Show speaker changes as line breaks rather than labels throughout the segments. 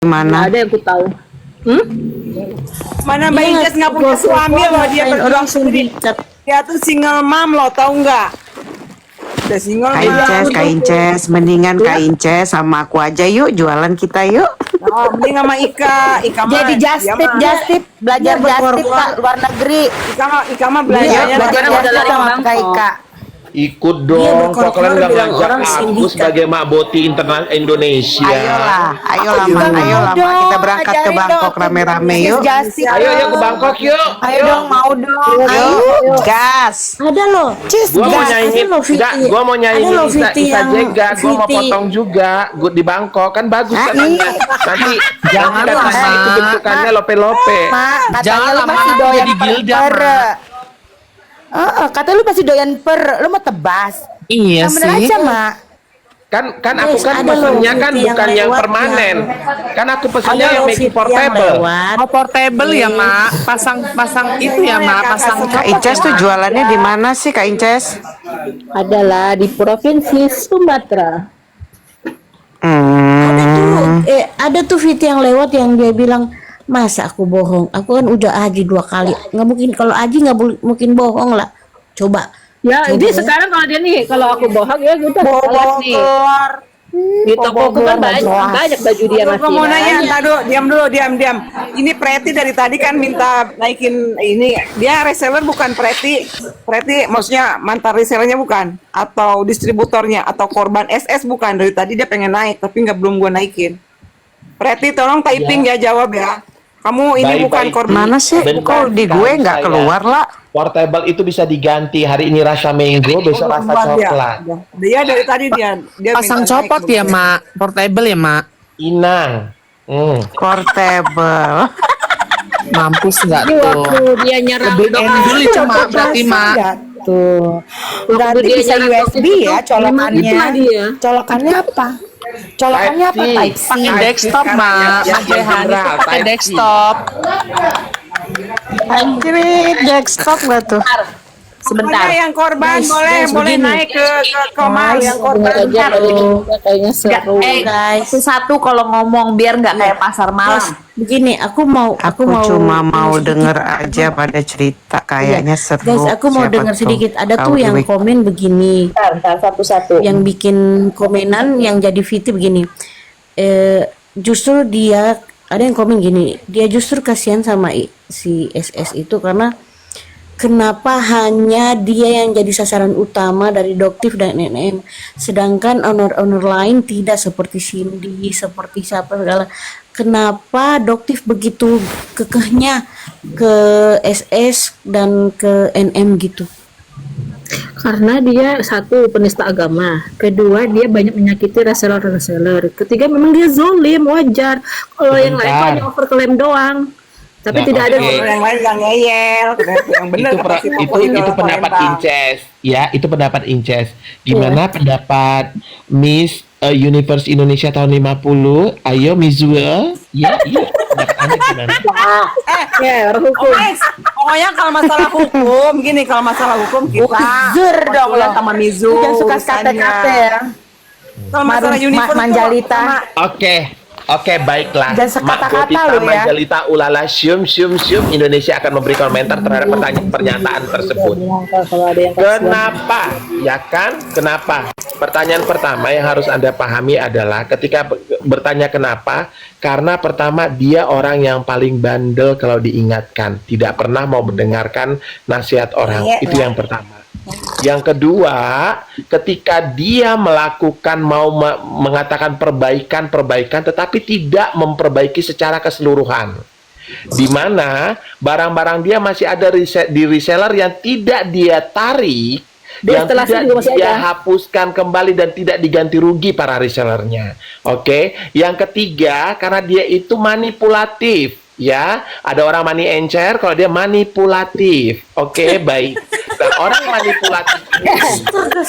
Nggak
Mana?
ada yang ku tahu. Hmm?
Mana Mbak Inces nggak punya suami loh, dia berjuang sendiri. Dia tuh single mom loh, tahu nggak? Udah single mom.
Kak Inces, mendingan Kak Inces sama aku aja yuk jualan kita yuk.
Oh, mending sama Ika mah.
Jadi just tip, belajar just tip Kak, luar negeri.
Ika mah
Iya,
belajarnya
belajar
Sekarang udah
just tip
lari
sama
Bangkok.
Kak Ika.
Ikut
Iya,
dong, kok kalian nggak
bilang
ngajak
orang
aku
sindikat.
sebagai Mak Boti Internal Indonesia.
Ayolah Mak, kita berangkat ke Bangkok rame-rame yuk.
Ayo ke Bangkok yuk.
Ayo dong, mau dong.
Yuk, gas.
Ada loh.
Gua mau nyanyiin, enggak, gua mau nyanyiin Isa Jega, gua mau potong juga, gua di Bangkok kan bagus katanya. Nanti
Jangan
katanya
lama.
itu bentukannya lope-lope.
Mak, katanya
Jangan
lu
lama
masih doyan
jadi Gilda,
per.
Mak.
Katanya lu masih doyan per, lu mau tebas.
Iya
Yang bener
sih.
aja, Mak.
Kan aku kan
ada loh
pesennya kan
VT yang
bukan yang
lewat
permanen. Kan aku pesennya
Ada
yang
loh
make
VT yang
portable.
lewat.
Oh, portable ya, Mak. Pasang itu ya, Mak. Pasang
Kak Inces tuh jualannya di mana sih Kak Inces?
Adalah di provinsi Sumatera. Ada tuh VT yang lewat yang dia bilang, masa aku bohong? Aku kan udah haji 2 kali. Nggak mungkin, kalau haji nggak mungkin bohong lah. Coba. Ya, ini sekarang kalau dia nih, kalau aku bohong ya kita kelar nih. Di tokoku kan banyak baju dia masih.
Gua mau nanya, tadu, diam. Ini Preti dari tadi kan minta naikin ini. Dia reseller bukan Preti. Preti maksudnya mantan resellernya bukan? Atau distributornya? Atau korban SS bukan? Dari tadi dia pengen naik, tapi belum gua naikin. Preti tolong typing ya, jawab ya. Kamu ini bukan korban.
Mana sih?
Bentar,
Kok di gue nggak
saya.
keluar lah?
Portable itu bisa diganti. Hari ini rasa mango, besok rasa coklat.
Dia dari tadi dia
pasang
minta
copot
naik,
ya, Mak. Portable ya, Mak.
Inang.
Portable.
Mampus nggak
Ini
tuh?
waktu dia nyerang
Lebih dulu itu, Mak. Berarti, Mak.
Tuh. Berarti
dia
bisa
nyerang
USB
itu,
ya
itulah
colokannya.
dia.
Colokannya apa? Colokannya apa? Type C.
Pakai desktop,
kan
Mak.
yang
Mas Jehan itu
general,
pakai
Type C.
desktop.
Anjir, desktop nggak tuh?
Sebentar.
Pokoknya yang korban boleh
begini.
naik ke Komal yang korban.
Dengar aja loh, kayaknya seru guys.
Satu kalau ngomong biar nggak kayak pasar malam.
Begini, aku
Aku cuma mau denger aja pada cerita kayaknya seru.
Guys, aku mau
Siapa
denger
tahu
sedikit. Ada
tahu
tuh yang
duit.
komen begini.
Bentar, satu-satu.
Yang bikin komenan yang jadi VT begini. Justru dia ada yang komen gini, dia justru kasihan sama si SS itu karena kenapa hanya dia yang jadi sasaran utama dari Doktif dan NM, sedangkan owner-owner lain tidak seperti Cindy, seperti siapa segala. Kenapa Doktif begitu kekehnya ke SS dan ke NM gitu? Karena dia satu penista agama, kedua dia banyak menyakiti reseller, ketiga memang dia zolim, wajar. Kalau yang lain tuh hanya overclaim doang, tapi
Nah,
tidak ada.
oke.
Kalau yang lain gak ngeyel, yang benar
itu pendapat Inces ya, itu pendapat Inces. Gimana pendapat Miss Universe Indonesia tahun 50? Ayo Mizua. Ya, iya. Pendapat Anda gimana?
Ya, hukum.
Pokoknya kalau masalah hukum, gini, kalau masalah hukum kita
Zer dong
Konsulat
lo.
sama Mizu.
Jangan suka
urusannya.
kate-kate ya.
Kalau masalah uniform
Manjalita.
Oke, baiklah.
Dan sekata-kata
Mak Botita
lu ya.
Manjalita ulala syum Indonesia akan memberi komentar terhadap pernyataan tersebut.
Kalau ada yang
Kenapa? Ya kan? Kenapa? Pertanyaan pertama yang harus Anda pahami adalah ketika bertanya kenapa, karena pertama dia orang yang paling bandel kalau diingatkan, tidak pernah mau mendengarkan nasihat orang. Itu yang pertama. Yang kedua, ketika dia melakukan mengatakan perbaikan, tetapi tidak memperbaiki secara keseluruhan, di mana barang-barang dia masih ada di reseller yang tidak dia tarik, yang tidak dia hapuskan kembali dan tidak diganti rugi para resellernya. Oke. Yang ketiga, karena dia itu manipulatif. Ya, ada orang money encer kalau dia manipulatif. Oke, baik. Nah, orang manipulatif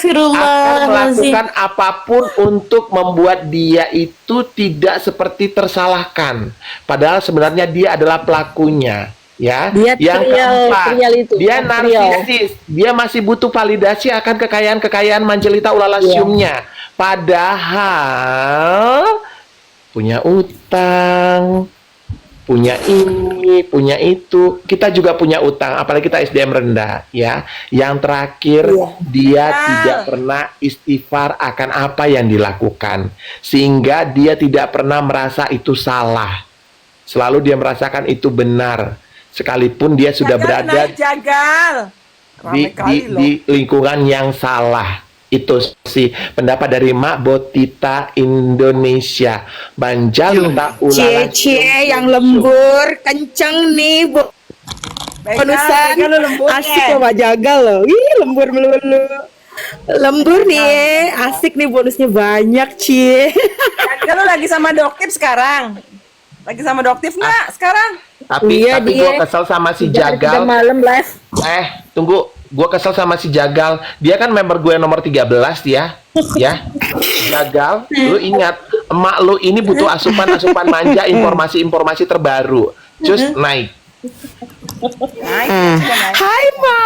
ini akan melakukan apapun untuk membuat dia itu tidak seperti tersalahkan. Padahal sebenarnya dia adalah pelakunya. Ya,
Dia
yang
trial
keempat,
itu,
dia
trial.
narsisis. Dia masih butuh validasi akan kekayaan Manjelita Ulalasiumnya. Padahal punya utang, punya ini, punya itu. Kita juga punya utang, apalagi kita SDM rendah, ya. Yang terakhir, dia tidak pernah istighfar akan apa yang dilakukan, sehingga dia tidak pernah merasa itu salah. Selalu dia merasakan itu benar, sekalipun dia sudah berada di lingkungan yang salah. Itu sih pendapat dari Mak Botita Indonesia. Banjalta ulala.
Cie yang lembur, kenceng nih, Bu. Bonusan asik loh Pak Jagal loh. Ih, lembur melulu. Lembur nih, asik nih bonusnya banyak, Cie.
Kalau lagi sama Doktif sekarang. Lagi sama Doktif nggak sekarang?
Tapi
Iya,
gue
dia.
kesel sama si
Udah
Jagal.
malam live.
Tunggu. Gue kesel sama si Jagal. Dia kan member gue nomor 13 ya. Ya. Jagal, lu ingat, emak lu ini butuh asupan-asupan manja, informasi-informasi terbaru. Cus naik.
Hai, Ma.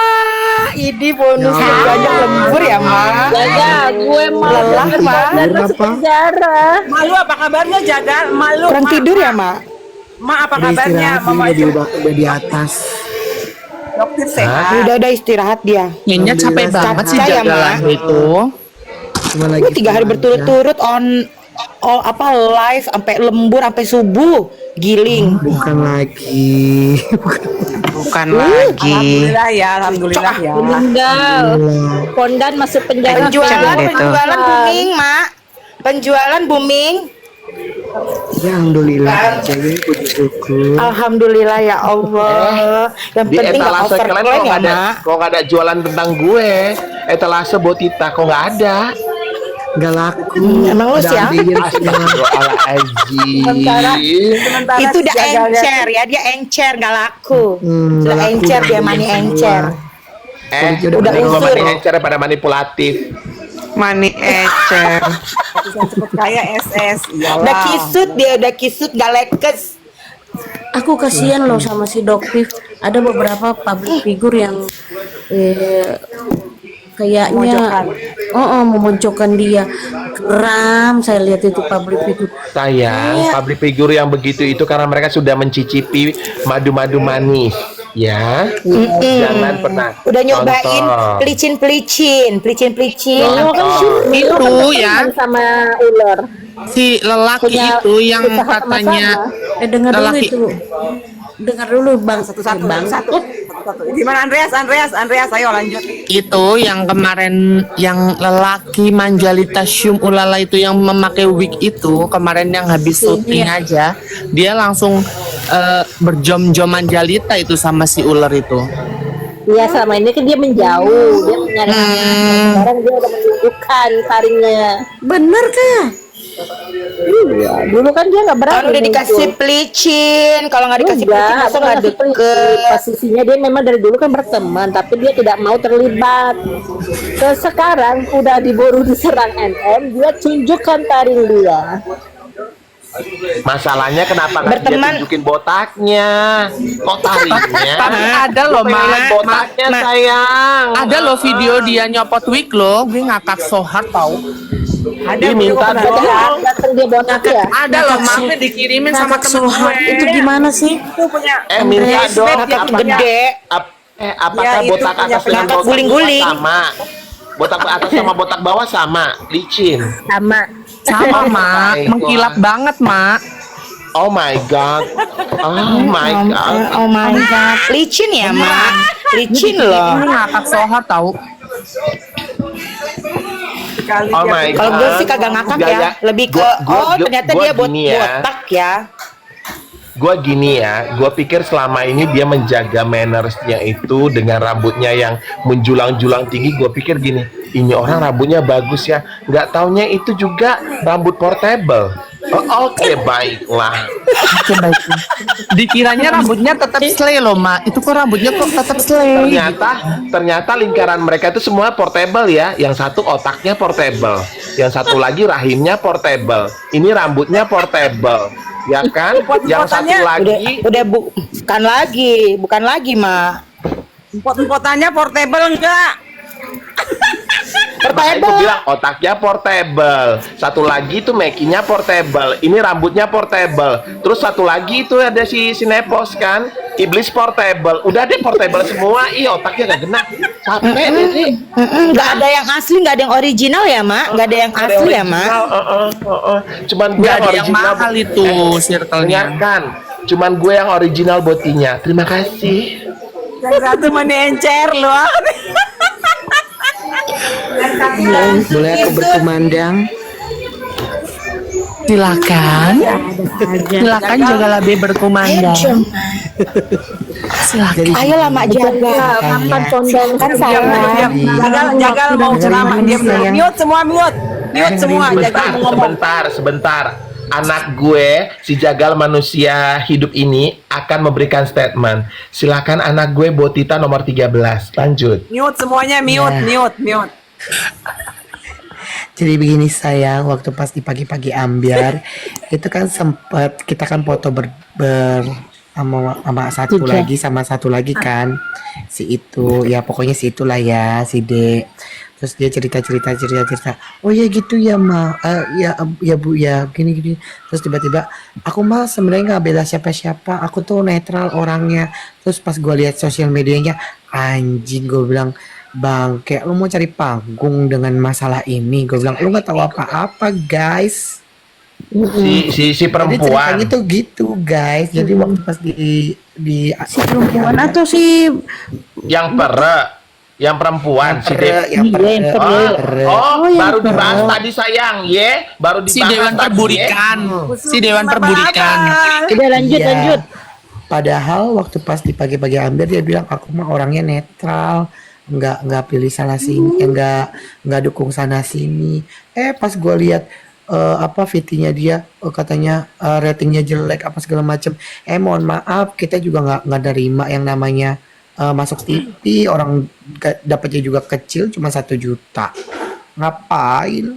Ini bonusnya banyak lembur ya, Ma.
Jagal, gue
Lelah, Ma.
Malu apa kabarnya Jagal? Malu.
Kurang tidur ya, Ma?
Ma apa kabarnya? Mama
udah di atas.
Doktif sehat.
Udah istirahat dia.
Kayaknya capek banget sih
Capek ya,
Jagalan
Ma.
itu.
Cuma lagi
3 hari berturut-turut live sampai lembur sampai subuh. Giling.
bukan lagi.
Bukan lagi.
Alhamdulillah ya, alhamdulillah ya.
meninggal. Pondan masuk penjara.
Penjualan booming, Mak. Penjualan booming.
Ya, alhamdulillah. Jadi puji syukur.
Alhamdulillah ya Allah. Yang
Di
penting nggak
etalase kalian
overclaim ya, Mak.
kok nggak ada jualan tentang gue. Etalase Botita kok nggak ada.
Nggak laku.
Emang lu
Ada
siapa?
ambil
Astagfirullahaladzim.
Itu udah encer ya, dia encer nggak laku.
nggak
Udah
laku.
encer dia mani encer.
Udah
usur.
mani encer pada manipulatif.
Mani ecer.
Cepet kaya SS.
Udah kisut dia, udah kisut nggak lekes.
Aku kasihan loh sama si Doktif. Ada beberapa public figure yang kayaknya memojokkan dia. Geram saya lihat itu public figure.
Sayang, public figure yang begitu itu karena mereka sudah mencicipi madu-madu manis, ya. Jangan pernah.
Udah nyobain
contoh.
pelicin.
Itu ya,
Sama ular.
si lelaki itu yang katanya
Dengar dulu
lelaki.
itu. Dengar dulu Bang.
Satu. Gimana Andreas, ayo lanjut.
Itu yang kemarin yang lelaki Manjalitasium Ulala itu yang memakai wig itu kemarin yang habis syuting aja dia langsung berjom-jom Manjalita itu sama si ular itu.
Iya, selama ini kan dia menjauh, dia mencari sekarang dia udah menunjukkan taringnya. Bener kah? Iya, dulu kan dia nggak berani.
Kalau udah dikasih pelicin, kalau nggak dikasih pelicin langsung nggak deket.
Posisinya dia memang dari dulu kan berteman, tapi dia tidak mau terlibat. Sekarang udah diburu diserang NM, dia tunjukkan taring dia.
Masalahnya kenapa nggak dia
Berteman.
tunjukin botaknya? Kok taringnya?
Tapi ada loh,
Pengen lihat
Mak.
botaknya sayang.
Ada loh video dia nyopot wig loh, gue ngakak so hard tau.
Dia minta dong.
Datang dia botak ya.
Ada loh, maknya dikirimin sama temen gue.
Itu gimana sih?
Itu punya
Minta dong.
Ngakak
Apakah-
gede.
Apakah
Ya, itu
botak
punya
atas dengan
ngakak
botak
guling-guling.
bawah sama? Botak atas sama botak bawah sama, licin.
Sama.
Sama, Mak. Mengkilap banget, Mak.
Oh my god. Oh my god.
Oh my god, licin ya, Mak. Licin loh.
Ini ngakak so hard tau.
sekali
Oh
dia
my
Kalau gue sih kagak ngakak ya, lebih ke ternyata dia
gini ya.
botak ya.
Gue gini ya, gue pikir selama ini dia menjaga mannersnya itu dengan rambutnya yang menjulang-julang tinggi. Gue pikir gini, ini orang rambutnya bagus ya. Nggak taunya itu juga rambut portable. Oh, oke, baiklah.
Oke, baik. Dikiranya rambutnya tetap slay loh, Mak. Itu kok rambutnya kok tetap slay.
Ternyata lingkaran mereka itu semua portable ya. Yang satu otaknya portable, yang satu lagi rahimnya portable. Ini rambutnya portable, ya kan? Yang satu lagi
Bukan lagi, Mak.
empot-empotannya portable enggak?
Makanya gue bilang otaknya portable. Satu lagi tuh Mekinya portable. Ini rambutnya portable. Terus satu lagi itu ada si Sinepos kan. Iblis portable. Udah deh portable semua. Ih otaknya gak kena. Capek deh sih.
Nggak ada yang asli, nggak ada yang original ya, Mak? Nggak ada yang asli ya, Mak?
Cuman gue
Nggak
yang
ada yang
original.
mahal itu circle-nya.
Dengarkan. Cuman gue yang original botinya. Terima kasih.
Yang satu menencer loh.
Boleh aku berkumandang?
Silakan. Silakan jagalah B berkumandang. Silakan.
Jadi
Ayolah, Mak, jaga.
makanya
Kan salah.
Jagal mau ceramah, diam dulu.
Sayang.
Mute semua, mute. Mute semua, jagal mau ngomong.
Sebentar. Anak gue, si jagal manusia hidup ini akan memberikan statement. Silakan anak gue Botita nomor 13. Lanjut.
Mute semuanya, mute.
Jadi begini sayang, waktu pas di pagi-pagi ambiar itu kan sempet kita kan foto sama satu lagi kan si itu ya pokoknya si itulah ya si D. Terus dia cerita. Oh ya gitu ya Ma, ya Bu ya gini. Terus tiba-tiba aku mah sebenarnya nggak bela siapa-siapa, aku tuh netral orangnya. Terus pas gue lihat sosial medianya, anjing gue bilang bang, kayak lu mau cari panggung dengan masalah ini. Gue bilang lu nggak tahu apa-apa guys.
Si
Jadi
perempuan.
ceritanya tuh gitu guys. Jadi waktu pas di
Si perempuan atau si
Yang perempuan si
yang
baru dibahas tadi sayang, baru dibahas
Si Dewan
tadi,
Perburikan. Si Dewan Perburikan.
udah lanjut.
Padahal waktu pas di pagi-pagi ambil dia bilang aku mah orangnya netral, nggak pilih sana sini, nggak dukung sana sini. Pas gue lihat VT-nya dia katanya ratingnya jelek apa segala macem. Mohon maaf kita juga nggak nerima yang namanya masuk TV orang dapatnya juga kecil cuma 1 juta. Ngapain?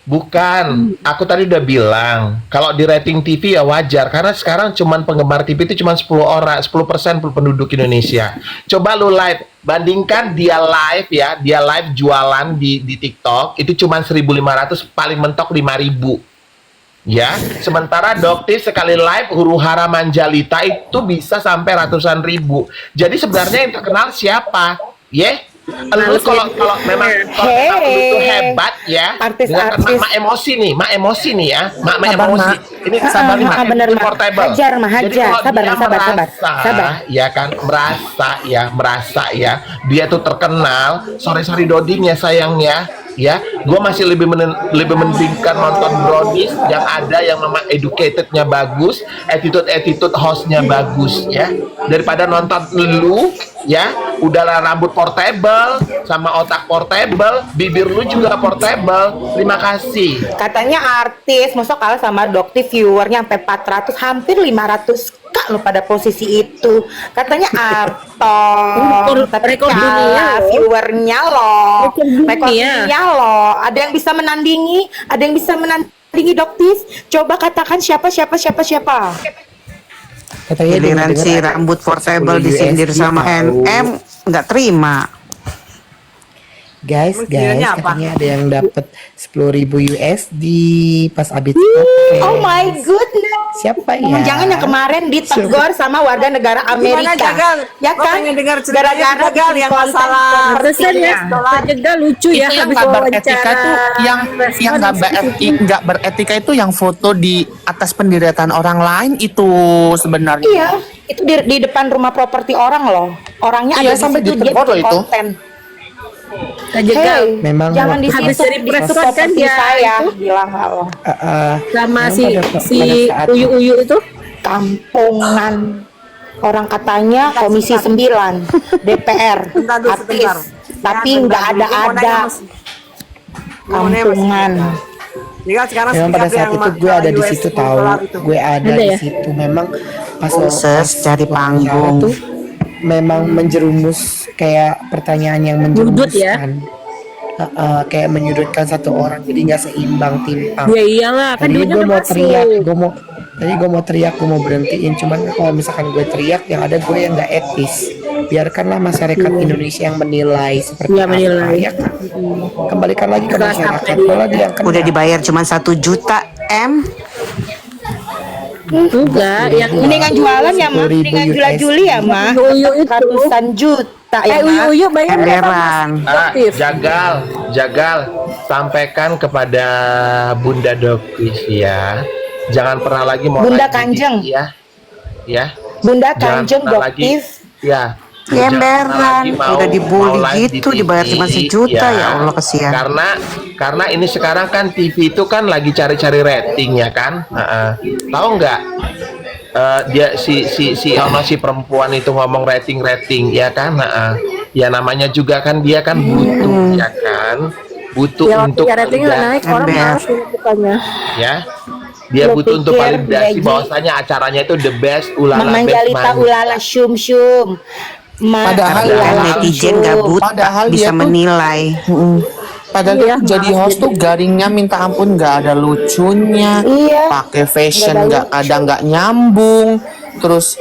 Bukan, aku tadi udah bilang kalau di rating TV ya wajar karena sekarang cuman penggemar TV itu cuma 10 orang, 10% penduduk Indonesia. Coba lu live, bandingkan dia live jualan di TikTok itu cuma 1.500, paling mentok 5.000. Ya, sementara Doktis sekali live huru-hara Manjalita itu bisa sampai ratusan ribu. Jadi sebenarnya yang terkenal siapa? Lu kalau memang itu hebat ya.
Artis-artis.
Mak emosi nih ya. Mak emosi. Ini
Sabar, Mak, bener, Mak.
portable.
Hajar, Mak,
Jadi
hajar.
kalau
Sabar,
dia
sabar.
merasa, ya kan, merasa ya, dia tuh terkenal. Sorry Doding ya sayangnya. Ya, gue masih lebih mendingkan nonton Brownies yang ada yang memang educatednya bagus, attitude hostnya bagus ya, daripada nonton lu ya, udahlah rambut portable sama otak portable, bibir lu juga portable. Terima kasih.
Katanya artis, masa kalah sama Dokti viewernya sampai 400, hampir 500 K lo pada posisi itu. Katanya aktor, tapi
rekor dunia
kalah
loh.
viewernya loh.
Rekor dunia.
Loh. Ada yang bisa menandingi, Doktis. Coba katakan siapa?
Katanya
Giliran
dengar-dengar
si
ada
rambut portable
10
disindir
USD
sama
tahu.
NM nggak terima.
Guys,
Kiranya apa?
katanya ada yang dapat 10.000 USD pas abis oke.
Oh my goodness.
Siapa ya?
Jangan yang kemarin ditegur sama warga negara
Gimana
Amerika.
Jagal?
Ya
Gua
kan?
pengen dengar ceritanya
Gara-gara
Jagal yang
konten
masalah
Pantesan ya, Pak Jega lucu ya
Itu yang
habis
nggak beretika
wawancara.
itu yang nggak beretika itu yang foto di atas penderitaan orang lain itu sebenarnya.
Iya, itu di depan rumah properti orang loh. Orangnya
Iya,
ada di
sampai
situ, dia
ditegur loh
bikin
itu.
konten.
Pak Jega
Memang
Jangan di
habis
situ
dari
di
press con kan
properti
dia
saya
itu
bilang halo.
sama
memang
si
pada saat
Uyu itu
Kampungan. Orang katanya Komisi 9 DPR
Bentar dulu,
artis,
sebentar.
tapi
Ya,
nggak
bentar. Gua mau nanya
ada.
mas- gua mau nanya mas-
Kampungan.
Jagal sekarang
memang pada
sikap
saat
yang
itu gue ada di
US
situ
$10
tahu,
itu.
gue ada
Ada
di
ya?
situ. Memang pas
Ses cari
wawancara
panggung.
tuh memang menjerumus kayak pertanyaan yang
Nyudut ya?
menjerumuskan. Kayak menyudutkan satu orang jadi nggak seimbang timpang.
ya iyalah kan
Tadi
duitnya
gue
udah
mau
masuk.
teriak, gue mau teriak, gue mau berhentiin, cuman kalau misalkan gue teriak yang ada gue yang nggak etis. biarkanlah masyarakat Indonesia yang menilai seperti
Iya,
apa,
menilai.
ya kan? Kembalikan lagi ke masyarakat kalau dia yang kena.
Udah dibayar cuma 1 juta M.
Enggak, yang
Mendingan jualan ya, Ma.
10.000
Mendingan
USD.
jual-juli ya, Ma.
Uyu itu.
Ratusan juta ya, Ma.
Uyu bayar berapa?
Emberan.
Jagal, sampaikan kepada Bunda Dokis ya. Jangan pernah lagi mau
Bunda
naik
Kanjeng.
TV, ya.
Bunda
Jangan
Kanjeng
pernah lagi,
Doktif.
ya.
Ya,
Jangan pernah
emberan.
lagi
Udah dibully
live di
gitu,
TV,
dibayar cuma 1 juta, ya Allah, kesian.
Karena ini sekarang kan TV itu kan lagi cari-cari rating ya kan. Tahu nggak? Dia si perempuan itu ngomong rating ya kan. Ya namanya juga kan dia kan butuh ya kan. Butuh untuk
ratingnya naik, orang
Ember.
malas bukannya.
ya. Dia
Lo
butuh untuk
pikir
validasi
gaji-
bahwasanya acaranya itu the best ulala
Mamang
best
Jalita
man.
ulala syum.
Padahal
Kan netizen gak buta
Padahal
bisa
dia tuh-
menilai.
Padahal dia jadi host tuh garingnya minta ampun, nggak ada lucunya,
Iya.
pakai fashion nggak nyambung, terus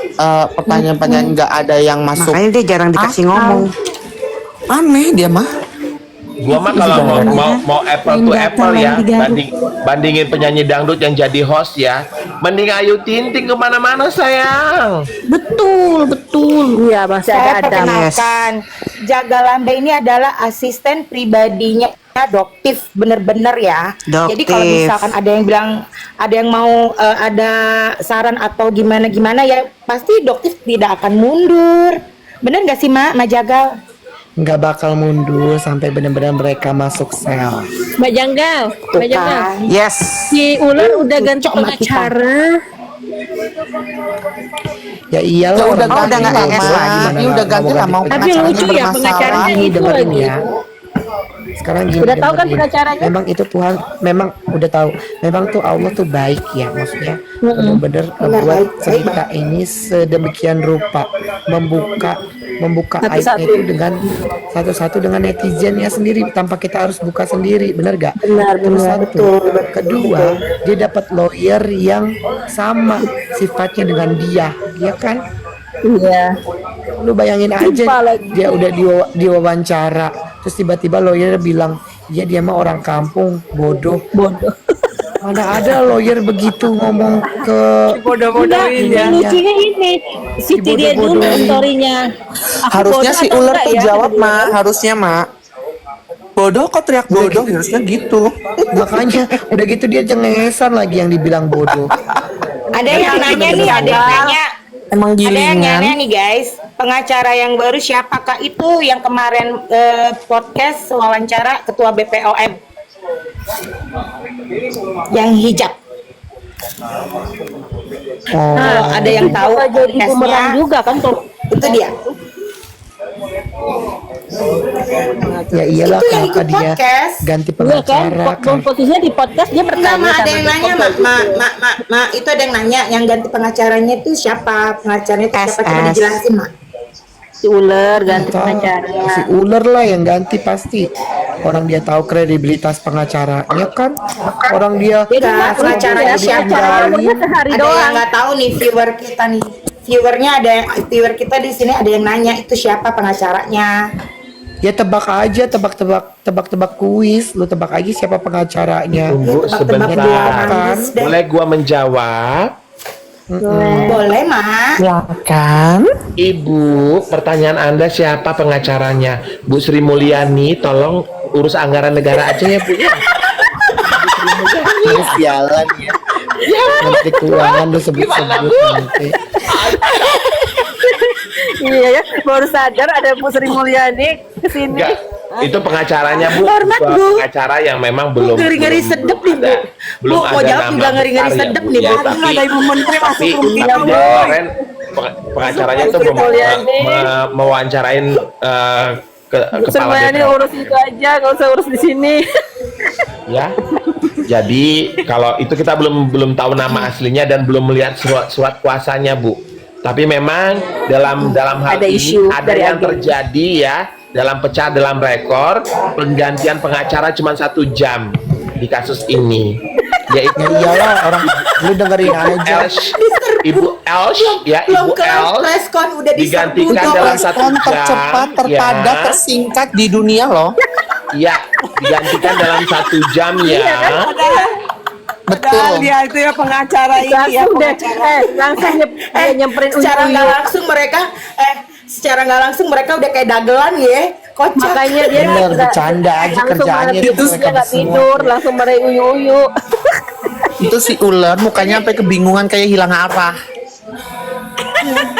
pertanyaan-pertanyaan nggak ada yang masuk.
Makanya dia jarang dikasih ngomong.
Aneh dia mah.
Gua mah kalau mau apple to apple ya, bandingin penyanyi dangdut yang jadi host ya, mending Ayu Ting Ting kemana-mana sayang.
Betul. Iya, masih
Saya
ada Adam.
perkenalkan, Jaga Lambe ini adalah asisten pribadinya Doktif, bener-bener ya. Jadi kalau
Doktif.
misalkan ada yang bilang, ada yang mau ada saran atau gimana ya, pasti Doktif tidak akan mundur. Bener nggak sih, Ma Jagal?
Nggak bakal mundur sampai benar-benar mereka masuk sel.
Mbak Janggal, Mbak Janggal.
Kan?
Yes.
Si Ular udah ganti
Cocok sama kita.
pengacara.
Ya iyalah.
Ya udah
orang
udah nggak
ganti,
ES
Ma.
lagi.
Gimana
Ini udah
nggak
ganti lah, mau
Tapi
pengacaranya
lucu ya
bermasalah.
pengacaranya
Gini
itu
dengerin
lagi.
ya. Sekarang gini
Udah tahu kan
dengerin.
pengacaranya?
Memang itu Tuhan, memang udah tahu. Memang tuh Allah tuh baik ya, maksudnya benar-benar membuat cerita ini sedemikian rupa, membuka aibnya itu dengan satu-satu dengan netizennya sendiri tanpa kita harus buka sendiri, benar gak?
Benar,
Terus
benar,
satu, kedua dia dapat lawyer yang sama sifatnya dengan dia kan?
Iya.
Lu bayangin aja
Lupa lagi.
dia udah diwawancara terus tiba-tiba lawyer bilang ya dia mah orang kampung bodoh. Mana ada lawyer begitu ngomong ke
Bodoh-bodohin ya. Lucunya ini, si dia dulu
Dibodoh-bodohin.
story-nya. Aku
Harusnya
bodoh
si
atau
ular
enggak
tuh
ya?
jawab, Ma. Harusnya, Ma. Bodoh kok teriak bodoh, harusnya gitu.
makanya udah gitu dia cengengesan lagi yang dibilang bodoh.
Ada yang nanya nih, ada yang nanya.
Emang
Ada yang
gilingan.
nanya nih guys, pengacara yang baru siapakah itu yang kemarin podcast wawancara ketua BPOM yang hijab? Kalau ada yang tahu
Apa jadi bumerang
podcastnya,
juga kan tuh.
itu dia.
Ya iyalah
Itu yang
kenapa
ikut
dia
podcast.
ganti
Iya kan?
pengacara kan.
Posisinya di podcast dia
Enggak,
bertanya
Ma, ada
sama
yang nanya, Ma, itu ada yang nanya, yang ganti pengacaranya itu siapa? Pengacaranya itu siapa? Coba
SS.
dijelasin, Ma.
si Ular ganti
Tahu,
pengacara.
si ular lah yang ganti pasti. Orang dia tahu kredibilitas pengacaranya kan. Orang dia
Enggak, pengacaranya siapa?
Pokoknya sehari
Ada
doang.
yang nggak tahu nih viewer kita nih. Viewer kita di sini ada yang nanya itu siapa pengacaranya.
ya tebak aja, tebak kuis. Lu tebak aja siapa pengacaranya.
Tunggu
Tebak-tebakan
sebentar.
manis deh.
Boleh gua menjawab?
Boleh, Ma.
Ya kan?
Ibu, pertanyaan Anda siapa pengacaranya? Bu Sri Mulyani, tolong urus anggaran negara aja ya, Bu. Ya.
Terus jalan ya. Menteri Keuangan lu sebut-sebut nanti.
Iya ya, baru sadar ada Bu Sri Mulyani kesini.
Enggak, itu pengacaranya, Bu.
Hormat,
Sebuah
Bu.
pengacara yang memang belum
Ngeri-ngeri
belum-
sedep
belum
nih, Bu.
ada- belum
Bu, mau
ada
jawab
nama
juga ngeri-ngeri
besar ya,
sedep
Bu,
nih,
ya.
Bu.
Tapi-
Ada Ibu Menteri masuk
tapi
room kita, Bu.
kemarin pengacaranya tuh mewawancarain
Bu Sri
kepala
Mulyani
DPR.
urus itu aja, nggak usah urus di sini.
Ya. Jadi kalau itu kita belum tahu nama aslinya dan belum melihat surat kuasanya, Bu. Tapi memang dalam hal
Ada
ini
isu
ada
dari
yang
agen.
terjadi ya dalam rekor penggantian pengacara cuma 1 jam di kasus ini. yaitu
Ya iyalah orang lu dengerin aja.
Ibu Els, ya
Belum
Ibu
kelar
Els
preskon udah
digantikan
diserbu
dalam
dong.
satu
Respon
jam,
tercepat, terpadat,
ya.
tersingkat di dunia loh.
Ya, digantikan dalam 1 jam ya.
Padahal
Betul.
dia itu ya pengacara ini ya
Langsung deh,
pengacara.
langsung dia nyamperin
secara
Uyu.
nggak langsung mereka secara nggak langsung mereka udah kayak dagelan ya, kocak.
Makanya dia
Bener,
nggak-
bercanda aja
langsung
kerjaannya
malah
tuh
tidur,
mereka
dia nggak
semua.
tidur, langsung marahin Uyu.
Itu si ular mukanya sampai kebingungan kayak hilang arah.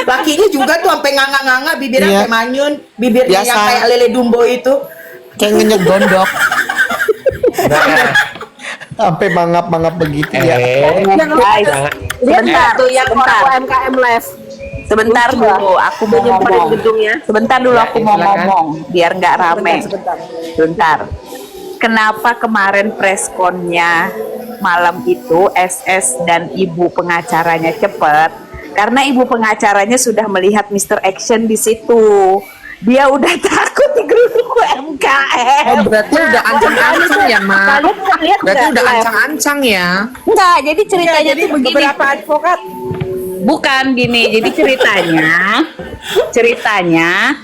Lakinya juga tuh sampai nganga-nganga, bibirnya
Iya.
kayak manyun, bibirnya
Biasa.
yang kayak lele dumbo itu.
Kayak ngenyek gondok.
Nah,
Sampai mangap-mangap begitu ya.
Guys,
Sebentar
tuh yang
sebentar.
UMKM live. Sebentar dulu, aku mau
nyamperin
ngomong.
gedungnya.
Sebentar dulu aku mau
silakan.
ngomong, biar nggak rame. Sebentar. Kenapa kemarin preskonnya malam itu SS dan ibu pengacaranya cepet? Karena ibu pengacaranya sudah melihat Mr. Action di situ. Dia udah takut digeruduk UMKM.
Oh, berarti udah ancang-ancang ya, Mak.
Kalian lihat
Berarti
nggak
udah
live?
ancang-ancang ya.
Enggak, jadi
Ya,
ceritanya
jadi
tuh begini.
beberapa advokat
Bukan gini, jadi ceritanya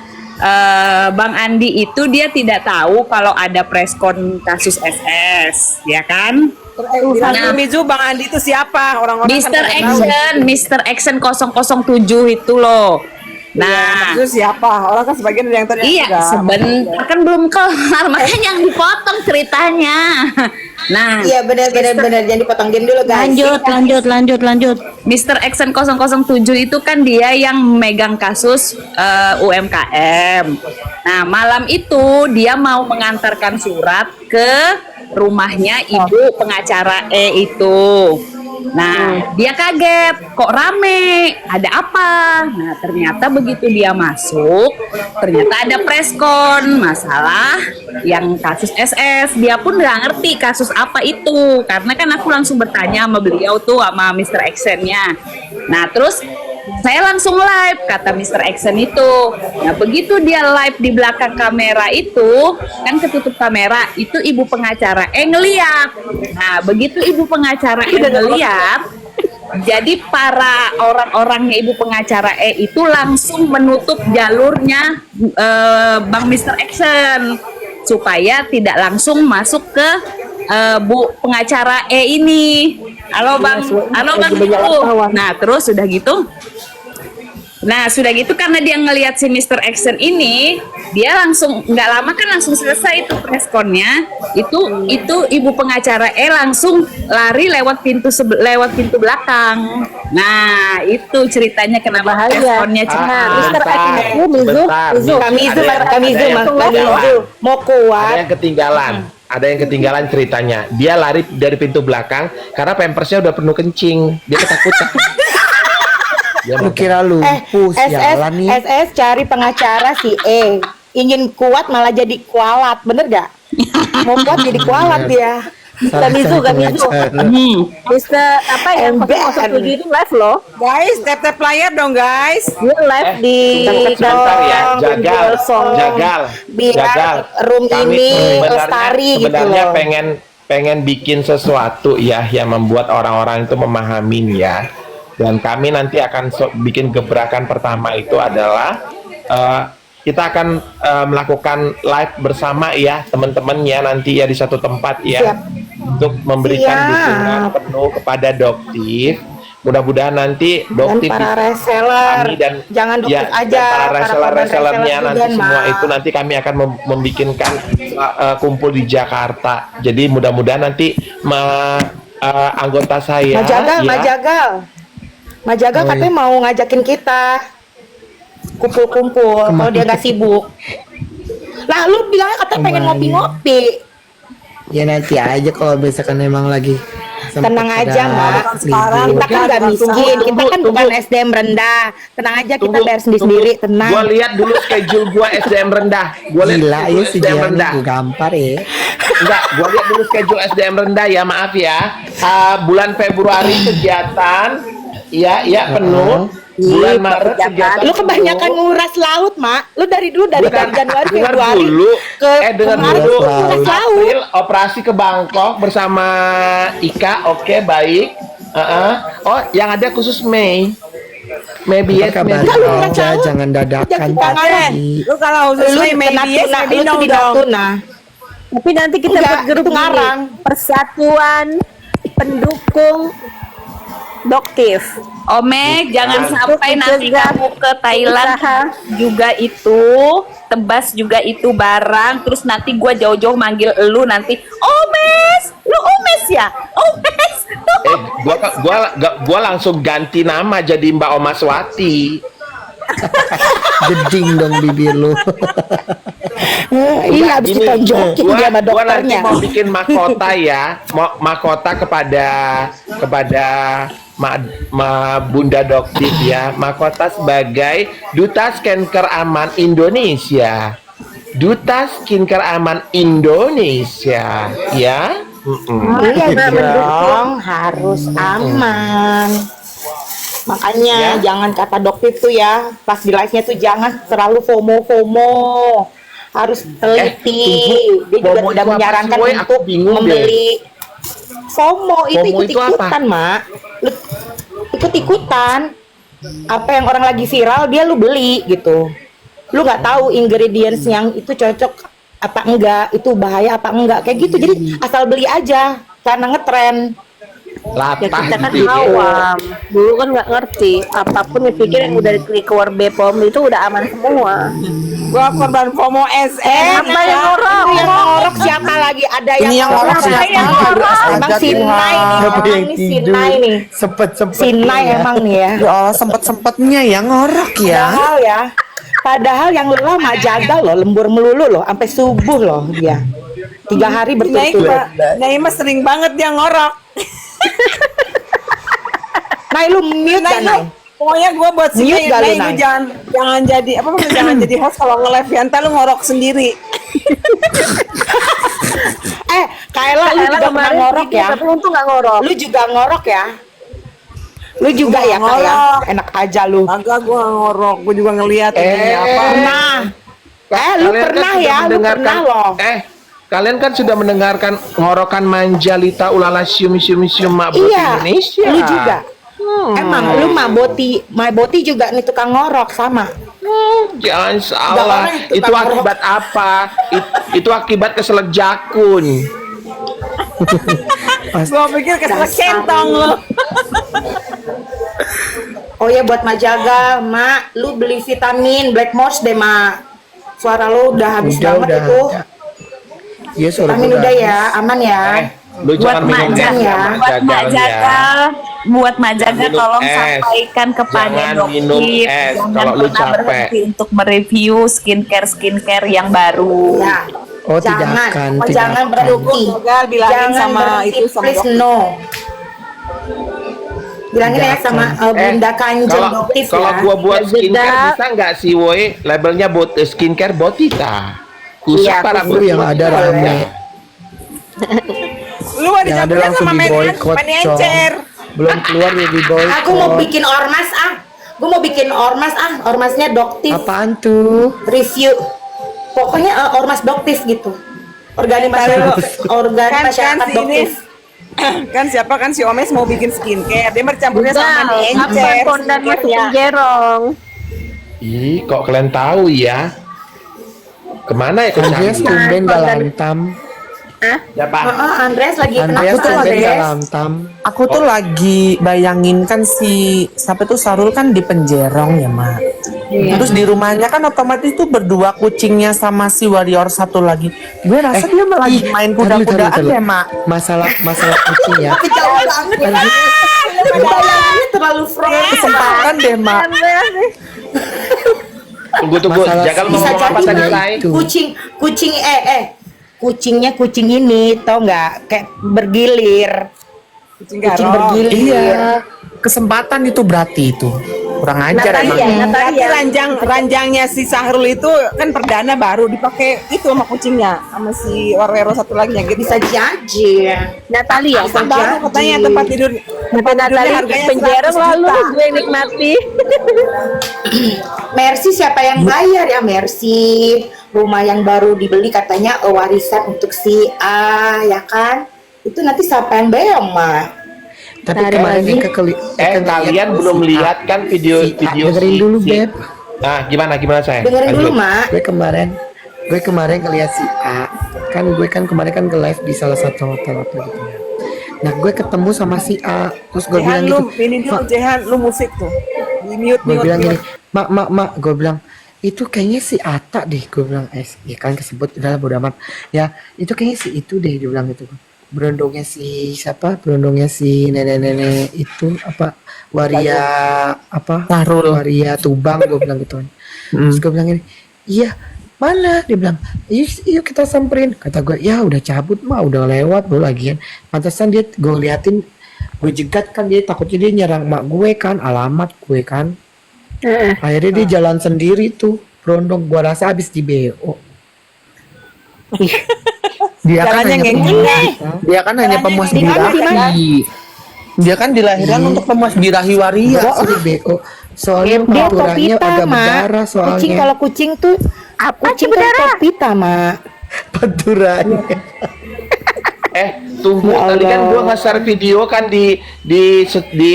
Bang Andi itu dia tidak tahu kalau ada preskon kasus SS, ya kan?
bilang
Nah.
Mizu Bang Andi itu siapa orang-orang kan
Mr.
pada tahu.
Action, Mr. Action 007 itu loh. Nah,
Itu siapa orang kan sebagian ada yang tadi
iya, sebentar kan belum kelar, makanya yang dipotong ceritanya. Nah,
Iya benar-benar jangan dipotong game dulu guys.
Lanjut.
Mr. Action 007 itu kan dia yang megang kasus UMKM. Nah, malam itu dia mau mengantarkan surat ke rumahnya ibu pengacara E itu. Nah, dia kaget, kok rame, ada apa? Nah, ternyata begitu dia masuk, ternyata ada preskon masalah yang kasus SS. Dia pun nggak ngerti kasus apa itu, karena kan aku langsung bertanya sama beliau tuh, sama Mr. Action-nya. Nah, terus saya langsung live, kata Mr. Action itu. Nah, begitu dia live di belakang kamera itu, kan ketutup kamera, itu ibu pengacara ngeliat. Nah, begitu ibu pengacara ngeliat, jadi para orang-orangnya ibu pengacara itu langsung menutup jalurnya Bang Mr. Action supaya tidak langsung masuk ke Bu pengacara ini. Halo Bang, Ibu. Nah, terus sudah gitu. Nah, sudah gitu karena dia ngelihat si Mr. Action ini, dia langsung nggak lama kan langsung selesai itu preskonnya. Itu ibu pengacara langsung lari lewat pintu belakang. Nah, itu ceritanya kenapa preskonnya cepat.
Mr. Action itu Mizu.
Kamizu mau
Ada
kuat.
yang ketinggalan. Ada yang ketinggalan ceritanya. Dia lari dari pintu belakang karena pampersnya udah penuh kencing. Dia ketakutan. Dia
Lu kira lu sialan nih.
SS cari pengacara si E. Ingin kuat malah jadi kualat, bener gak? Mau kuat jadi kualat dia.
Kamizu. Mr. apa yang
Ember.
007 itu live loh.
guys tap layar dong guys.
Dia live di
sebentar ya,
Dong,
jagal.
biar room ini lestari gitu
sebenarnya
loh.
pengen bikin sesuatu ya yang membuat orang-orang itu memahami ya. Dan kami nanti akan bikin gebrakan pertama itu adalah kita akan melakukan live bersama ya teman-temannya nanti ya di satu tempat ya.
Siap.
Untuk memberikan
Siap.
dukungan penuh kepada Doktif. Mudah-mudahan nanti
Dan
Doktif
para
bisa
reseller,
kami dan
jangan Doktif
ya,
aja,
dan para
para
reseller-resellernya
korban
nanti
reseller
semua
juga,
itu nanti kami akan membikinkan kumpul di Jakarta. Jadi mudah-mudahan nanti anggota saya
Majagal katanya mau ngajakin kita kumpul-kumpul kalau dia nggak sibuk. Lah lu bilangnya katanya pengen
Kemana?
ngopi-ngopi.
Ya nanti aja kalau misalkan emang lagi sempet
Tenang aja,
ada
Mbak.
libur.
Kita kan nggak miskin, kita kan bukan SDM rendah. Tenang aja, kita bayar sendiri-sendiri, tenang.
Gua lihat dulu schedule gua SDM rendah. Gua lihat
Gila
schedule
ya si
SDM
Jihan
rendah.
gue gampar ya.
Enggak, gua lihat dulu schedule SDM rendah ya, maaf ya. Bulan Februari kegiatan Iya penuh. Bulan Maret kegiatan
Lu kebanyakan
penuh.
nguras laut, Mak. Lu dari dulu dari
Bukan,
Januari
dengar
Februari
dulu.
ke
Dengar
Maret
dulu.
lu nguras laut.
April operasi ke Bangkok bersama Ika. Oke, baik. Oh, yang ada khusus Mei. Maybe yes,
Kabar
maybe no.
aja, jangan dadakan tadi.
Lu kalau khusus
Lu
Mei,
kena
maybe yes,
tuna,
maybe
lu
no
tuh di
dong.
Natuna.
Tapi nanti kita
Enggak,
buat grup
itu
gini,
ngarang.
Persatuan Pendukung Doktif.
Omek, jangan sampai nanti
Mencegah
kamu ke Thailand
usaha.
juga itu, tebas juga itu barang, terus nanti gua jauh-jauh manggil elu nanti, Omes, lu Omes ya, Omes.
Gua langsung ganti nama jadi Mbak Omaswati.
Jeding dong bibir lu.
Iya, habis
Gini,
ditonjokin dia sama
gua nanti
dokternya.
mau bikin mahkota ya, mahkota kepada Bunda Doktif ya, mahkota sebagai Duta Skincare Aman Indonesia. Duta Skincare Aman Indonesia, ya.
Iya dong, harus aman. Makanya
Ya.
jangan kata dokter tuh ya, pas di live-nya tuh jangan terlalu FOMO. Harus teliti. Dia juga
FOMO
tidak
itu apa
menyarankan
sih, Woy? Aku
untuk
bingung deh.
membeli. FOMO itu
FOMO itu
ikut-ikutan, Mak. Lu ikut-ikutan. Apa yang orang lagi viral dia lu beli gitu. Lu nggak tahu ingredients yang itu cocok apa enggak, itu bahaya apa enggak, kayak gitu. Jadi asal beli aja karena ngetren.
Ya
Latah
kita kan
gitu ya.
awam, dulu kan nggak ngerti. Apapun dipikir yang udah keluar BPOM itu udah aman semua.
Gua korban FOMO SM.
Apa yang ngorok?
Yang ngorok siapa lagi? Ada yang
Ini yang
ngorok
ngorok
siapa?
siapa?
Emang
Astaga,
si Nai nih,
Siapa
emang
yang
nih si
tidur?
Nai nih.
Sempet-sempet.
Si Nai emang nih ya.
Ya Allah, sempet-sempetnya ya ngorok ya.
Padahal yang lelah mak jagal loh, lembur melulu loh, sampai subuh loh dia. 3 hari berturut-turut.
Nyai mah sering banget dia ngorok.
Nai lu mute
Nah,
kan Nai?
pokoknya gue buat si
Mute
Nai,
gak lu,
Nai, lu
Nai?
jangan jadi apa jangan jadi host kalau nge-live ya, ntar lu ngorok sendiri.
Kaila lu
Kaila
juga pernah
kemarin
ngorok
bikin,
ya?
tapi untung nggak ngorok.
Lu juga ngorok ya? Lu juga
Gua
ya Kak ya?
ngorok.
Enak aja lu.
Agak gue ngorok, gue juga ngeliat ini apa.
Pernah. Lu
Kalian kan
pernah
sudah
ya? Lu
mendengarkan-
pernah loh.
Kalian kan sudah mendengarkan ngorokan Manjalita Ulala Sium Mak Boti
Iya,
Indonesia.
lu juga. Emang lu My Boti juga nih tukang ngorok sama.
Jangan
Enggak,
salah.
orang itu
Itu
tak
akibat apa? Itu akibat keselak jakun.
Gue pikir keselak centong lu.
Oh ya buat Majaga, Mak, lu beli vitamin Black Moss deh, Mak. Suara lu udah habis banget itu.
Iya, suara
Vitamin
gua
udah ya, aman ya.
Lu jangan minum
Mak
es
Jaga,
ya,
buat Mak Jaga, buat Mak Jaga
Minum
tolong
es.
sampaikan kepada
Jangan minum
Dokter
es
jangan
kalau lu
pernah
capek.
berhenti untuk mereview skincare yang baru.
Ya.
Oh, tidak akan, tidak
jangan
akan.
berhenti.
Gagal bilangin
Jangan
sama
berhenti,
itu sama
please
dokter.
no. Bilangin
Tidak
ya sama
akan.
Bunda Kanjeng Doktif ya.
kalau gua buat
Berbeda.
skincare bisa nggak sih, woi? Labelnya skincare Botita. Khusus
Iya,
para
Lu yang ada rame.
Lu mau
Yang ada
dicampurin
langsung
sama
di boykot,
main encer.
Belum keluar ya di boykot.
Aku mau bikin ormas ah. Gue mau bikin ormas ah. Ormasnya Doktif.
Apaan tuh?
Review. Pokoknya ormas Doktif gitu. Organisasi
Kan
masyarakat
si ini
Doktif.
kan siapa kan si Omes mau bikin skincare, dia bercampurnya sama
Apa
encer.
kondan masuk
skincare-nya.
jerong?
Ih, kok kalian tahu ya? Kemana ya
Andreas
kecanggihan?
tumben gak lantam.
Siapa?
Andreas lagi
Andreas
kenapa tuh
tumben gak
Andreas?
lantam.
Aku tuh lagi bayangin kan si siapa tuh Sarul kan di penjerong ya, Mak. Terus di rumahnya kan otomatis tuh berdua kucingnya sama si warrior satu lagi. Gue rasa dia lagi main kuda-kudaan ya, Mak.
Masalah kucing ya.
Jauh banget ya. Bayangannya terlalu fresh.
Kesempatan deh, Mak.
Tunggu.
Masalah
Jangan
si-
ngomong
Bisa
apa
jadi
tadi,
Mak.
Lai?
Itu.
kucing kucingnya kucing ini tau nggak kayak bergilir kucing bergilir
Iya. Kesempatan itu berarti itu. Kurang ajar emang.
Tapi ranjangnya si Sahrul itu kan perdana baru dipakai itu sama kucingnya sama si Warwero satu lagi yang gitu.
bisa jadi
Natalia.
Kan baru katanya tempat tidur
Sampai Natali
harganya
penjara
100
lalu
juta.
gue nikmati.
Mercy siapa yang bayar ya Mercy? Rumah yang baru dibeli katanya warisan untuk si A ya kan? Itu nanti siapa yang bayar Ma?
Tapi
Tarik
kemarin
lagi.
Kalian belum lihat kan video
dengerin dulu Beb.
Nah, gimana sayang?
Dengerin dulu
Lanjut.
Mak.
Gue kemarin ngeliat si A, kan gue kan kemarin kan ke live di salah satu hotel apa gitu ya. Nah gue ketemu sama si A, terus gue bilang
Jehan
gitu,
lu, ini dulu
"Mak,"
Jehan, lu musik tuh. Di mute,
gue
mute,
bilang gini,
mute.
mak, gue bilang itu kayaknya si Ata deh, gue bilang, ya kan kesebut udah bodo amat, ya itu kayaknya si itu deh, dia bilang gitu, berondongnya si siapa, berondongnya si nenek-nenek itu apa, waria apa,
Sahrul.
waria Tubang, gue bilang gitu kan. Terus gue bilang gini, iya mana, dia bilang yuk kita samperin, kata gue ya udah cabut mah udah lewat lo lagian, pantesan dia gue liatin, gue jegat kan dia takutnya dia nyerang mak gue kan, alamat gue kan, akhirnya dia jalan sendiri tuh berondong, gue rasa habis di BO.
Dia kan
Caranya
hanya
ngengek.
pemuas, dia kan hanya pemuas birahi. Dia kan dilahirkan untuk pemuas birahi waria.
Enggak sih di BO, soalnya
Dia
panturanya
topita
agak
Mak.
berdarah
Kucing
soalnya.
kalau kucing tuh kucing kan topita Mak.
Panturannya.
Tunggu, tadi kan gua nge-share video kan di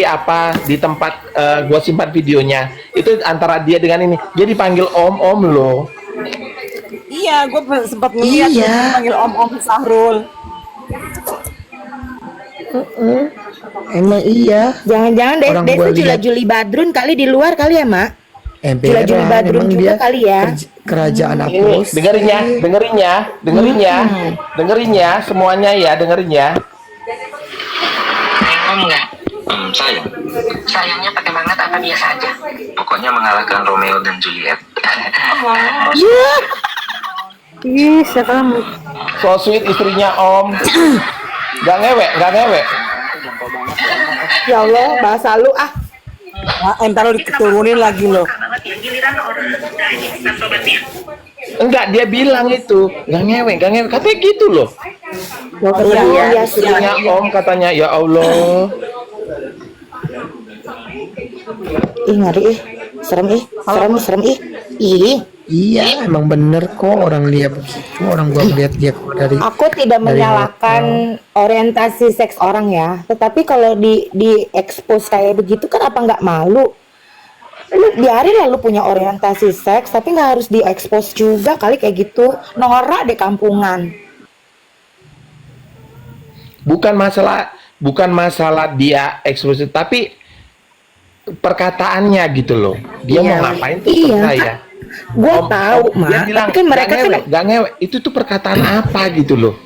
apa di tempat gua simpan videonya. Itu antara dia dengan ini. Dia dipanggil om loh.
Iya, gue sempat ngeliat
Iya.
dia panggil Om Sahrul.
Emang iya.
Jangan-jangan
Orang
Desa
gua lihat.
Juli Badrun kali di luar kali ya Mak? Jula-Juli
Beran,
Badrun
emang
juga
dia
kali ya.
kerajaan
Ini
Apus.
dengerin ya semuanya ya, dengerin ya.
Enggak. Sayangnya pakai banget apa biasa aja. Pokoknya mengalahkan Romeo dan Juliet.
Ih, kamu.
So sweet istrinya Om. Gak ngewek.
Ya Allah, bahasa lu ah.
Entar lo diturunin lagi lo.
Enggak, dia bilang itu gak ngewek. Katanya gitu loh.
Iya,
Istrinya Om katanya, ya Allah.
Ih ngeri ih. Serem ih. Ih.
Iya, emang bener kok orang lihat begitu, orang gua lihat dia keluar dari.
Aku tidak
dari
menyalahkan orientasi seks orang ya, tetapi kalau di expose kayak begitu kan apa nggak malu? Lu biarin lah lu punya orientasi seks, tapi nggak harus di expose juga kali kayak gitu. Norak deh kampungan.
Bukan masalah dia eksplisit, tapi perkataannya gitu loh. Dia mau ngapain tuh
Iya,
saya.
Gue tahu
Dia
mah,
bilang,
tapi kan mereka
gak ngewek. Itu tuh perkataan apa gitu loh.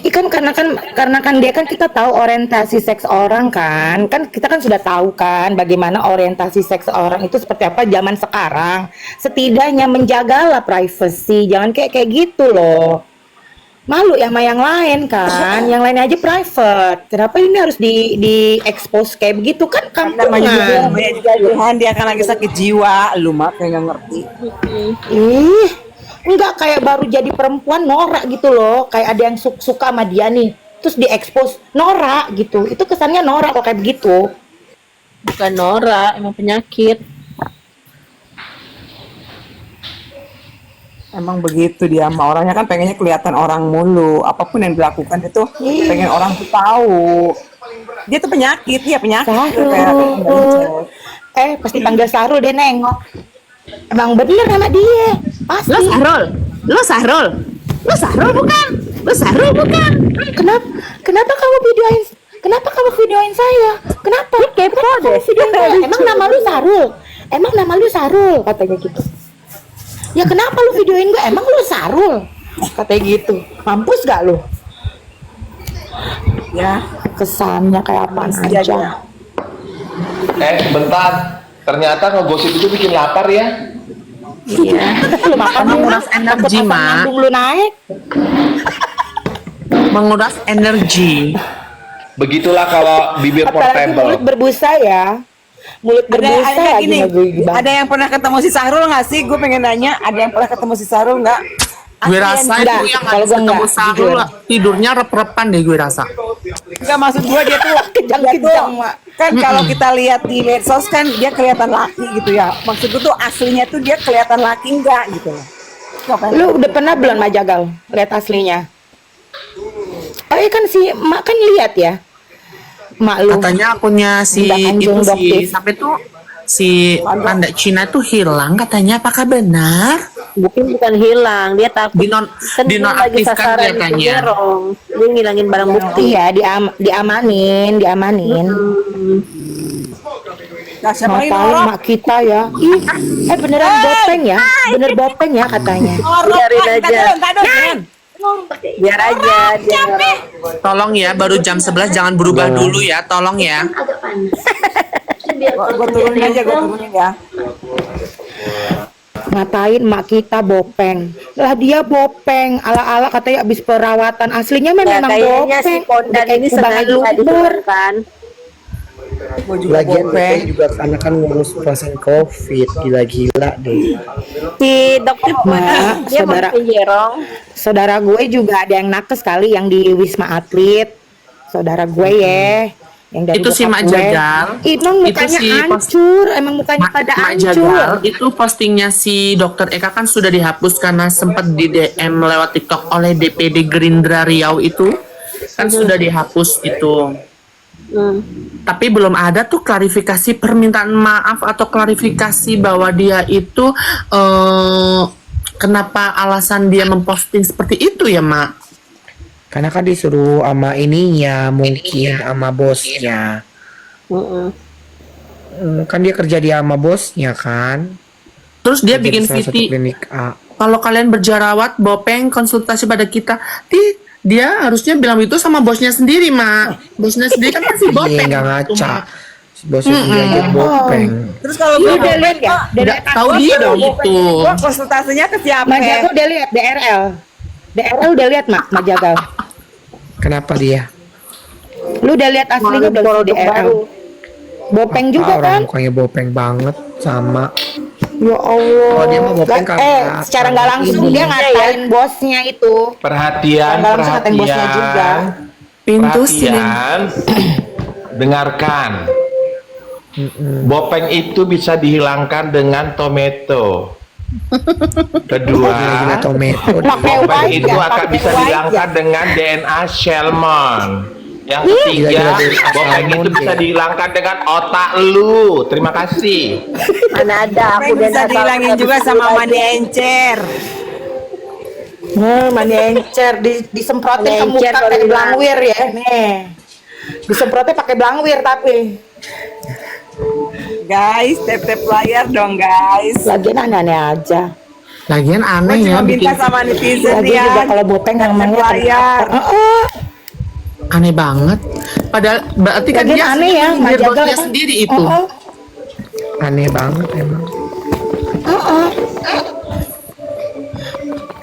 Ikan karena kan dia kan kita tahu orientasi seks orang kan kita kan sudah tahu kan bagaimana orientasi seks orang itu seperti apa zaman sekarang, setidaknya menjagalah privacy, jangan kayak gitu loh, malu ya sama yang lain kan, yang lain aja private, kenapa ini harus di expose kayak begitu kan kampungan.
Namanya juga Tuhan, dia kan lagi sakit jiwa, lu mah kayak nggak ngerti.
Enggak, kayak baru jadi perempuan norak gitu loh, kayak ada yang suka sama dia nih terus di-expose norak gitu, itu kesannya norak kalau kayak begitu.
Bukan norak, emang penyakit.
Emang begitu dia sama orangnya kan pengennya kelihatan orang mulu, apapun yang dilakukan itu pengen orang tuh tahu. Dia tuh penyakit, dia penyakit.
Sahrul. Pasti panggil Sahrul, dia nengok. Emang bener sama dia, pasti.
Lo Sahrul bukan?
Kenapa kamu videoin saya? Kenapa? Kepo deh. Emang nama lu Sahrul? Katanya gitu. Ya kenapa lu videoin gue? Emang lu Sahrul? Katanya gitu. Mampus gak lu?
Ya,
Kesannya kayak apaan aja.
Bentar. Ternyata ngegosip itu bikin lapar ya.
Lu makan
Menguras energi, Mak.
Lambung lu naik.
Menguras energi.
Begitulah kalau bibir
Apalagi
portable.
mulut berbusa ya. Mulut berbusa
ada
lagi
gini.
nggak gue gibah.
Ada yang pernah ketemu si Sahrul nggak sih? Gue pengen nanya, ada yang pernah ketemu si Sahrul nggak?
Gue rasa
Enggak,
itu yang
kalau
habis
gua
ketemu
enggak,
Sahrul
jujur.
tidurnya rep-repan deh gue rasa.
Enggak, maksud gua dia tuh
Kejang-kejang, Mak.
kan kalau kita lihat di medsos kan dia kelihatan laki gitu ya. Maksud gua tuh aslinya tuh dia kelihatan laki enggak gitu loh. Coba.
Lu udah pernah belum Mak Jagal lihat aslinya? Oh iya kan si Mak kan lihat ya. Mak lu.
Katanya akunnya si
Bunda
itu
Anjung
si
Doktif.
sampai tuh si panda Cina tuh hilang katanya, apakah benar?
Bukan hilang, dia takut kan dia lagi
Dinonaktifkan
sasaran itu
kelihatannya.
Jerong. Dia ngilangin barang bukti.
Iya, diamanin.
Nah, siapa ini
Ngapain
orang?
mak kita ya? Ih, beneran bopeng ya? Bener bopeng ya katanya.
Biarin aja.
Jangan.
Biar aja dia.
Tolong ya, baru jam 11 jangan berubah dulu ya, tolong ya.
Gua turunin aja, gua turunin ya.
Ngapain mak kita bopeng? Lah dia bopeng, ala-ala katanya abis perawatan. Aslinya
Ya,
memang
kayaknya si
bopeng.
Pondan
Udah kayak
ini
kubangan
sengaja
luber.
diturunkan.
Gua juga
Lagian
bopeng.
itu juga karena kan ngurus pasien COVID, gila-gila deh.
Si dokter
Mak,
dia mau
saudara.
bikin Jerong.
Saudara gue juga ada yang nakes kali yang di Wisma Atlet. Saudara gue ya. Yang dari
Itu si
bokap
Mak
gue.
Jagal.
Emang
Itu
mukanya
si
hancur. Emang mukanya pada
Mak
hancur.
Jagal, itu postingnya si Dokter Eka kan sudah dihapus karena sempat di DM lewat TikTok oleh DPD Gerindra Riau itu kan sudah dihapus itu. Tapi belum ada tuh klarifikasi permintaan maaf atau klarifikasi bahwa dia itu kenapa alasan dia memposting seperti itu ya, Mak?
Karena kan disuruh sama ininya, mungkin sama bosnya. Kan dia kerja di sama bosnya kan.
Terus dia
Kerja
bikin
di salah satu
VT,
klinik A.
kalau kalian berjerawat, bopeng konsultasi pada kita. Dia harusnya bilang itu sama bosnya sendiri, Mak. Bosnya sendiri kan masih
Iya,
bopeng.
nggak
gitu,
ngaca.
Mak.
Si bosnya sendiri aja bopeng.
Terus kalau
Lu
gua
udah lihat ya?
Nggak tahu dia dong itu.
gua konsultasinya ke siapa?
Mak Jagal udah lihat DRL. DRL udah lihat Mak Jagal.
Kenapa dia?
Lu udah lihat aslinya belum di DRL? Bopeng juga
Orang
kan?
mukanya bopeng banget sama.
Ya Allah.
Oh, dia mau bopeng karena-
secara nggak langsung
ini.
dia ngatain bosnya itu.
Perhatian,
Nggak langsung ngatain bosnya juga.
Pintu sini.
perhatian. Dengarkan. Bopeng itu bisa dihilangkan dengan tomato. Kedua,
Gila-gila tomato.
Pakai
bopeng
white
itu
ya,
akan
pakai
bisa
white
dihilangkan
ya.
dengan DNA salmon. Yang ketiga,
Gila-gila DNA
bopeng
salmon
itu bisa
deh.
dihilangkan dengan otak lu. Terima kasih.
Mana ada aku
Bopeng bisa dihilangin juga sama mani encer.
Mani encer disemprotin ke
Mani
muka
encer baru
pakai
hilang.
blangwir ya. Nih. Disemprotnya pakai blangwir tapi.
Guys, tap-tap layar dong, guys.
Lagian aneh-aneh aja.
Lagian
Gua
aneh ya
cuma
bikin
minta sama netizen
Lagi
ya.
juga kalau bopeng
Tap-tap
namanya
layar.
aneh banget. Padahal berarti kan
Lagian
dia
aneh ya,
nyindir
Mak Jagal
bosnya
kan.
sendiri itu.
Aneh banget emang.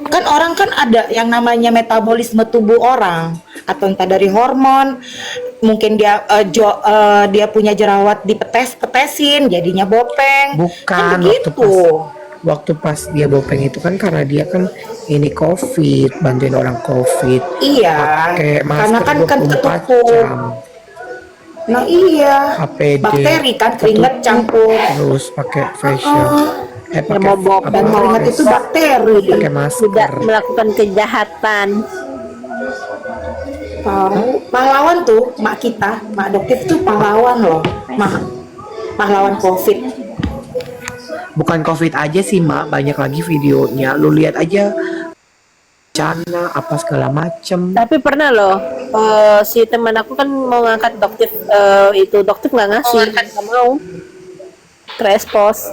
Kan orang kan ada yang namanya metabolisme tubuh orang atau entah dari hormon, mungkin dia dia punya jerawat dipetesin jadinya bopeng. Kan
Bukan
begitu.
waktu pas dia bopeng itu kan karena dia kan ini COVID, bantuin orang COVID.
Iya.
Pakai
Karena
masker
kan
24
ketutup.
jam.
Nah iya.
APD,
Bakteri kan keringat campur.
Terus pakai facial. Pakai
mau bopeng,
Dan
apa,
keringat itu bakteri.
pakai
tidak
masker.
melakukan kejahatan.
Tahu. Pahlawan tuh mak kita, mak Doktif tuh pahlawan loh. Pahlawan COVID.
Bukan COVID aja sih Mak, banyak lagi videonya. Lu lihat aja bencana apa segala macem.
Tapi pernah loh, si teman aku kan mau ngangkat dokter itu dokter nggak ngasih, nggak mau terekspos.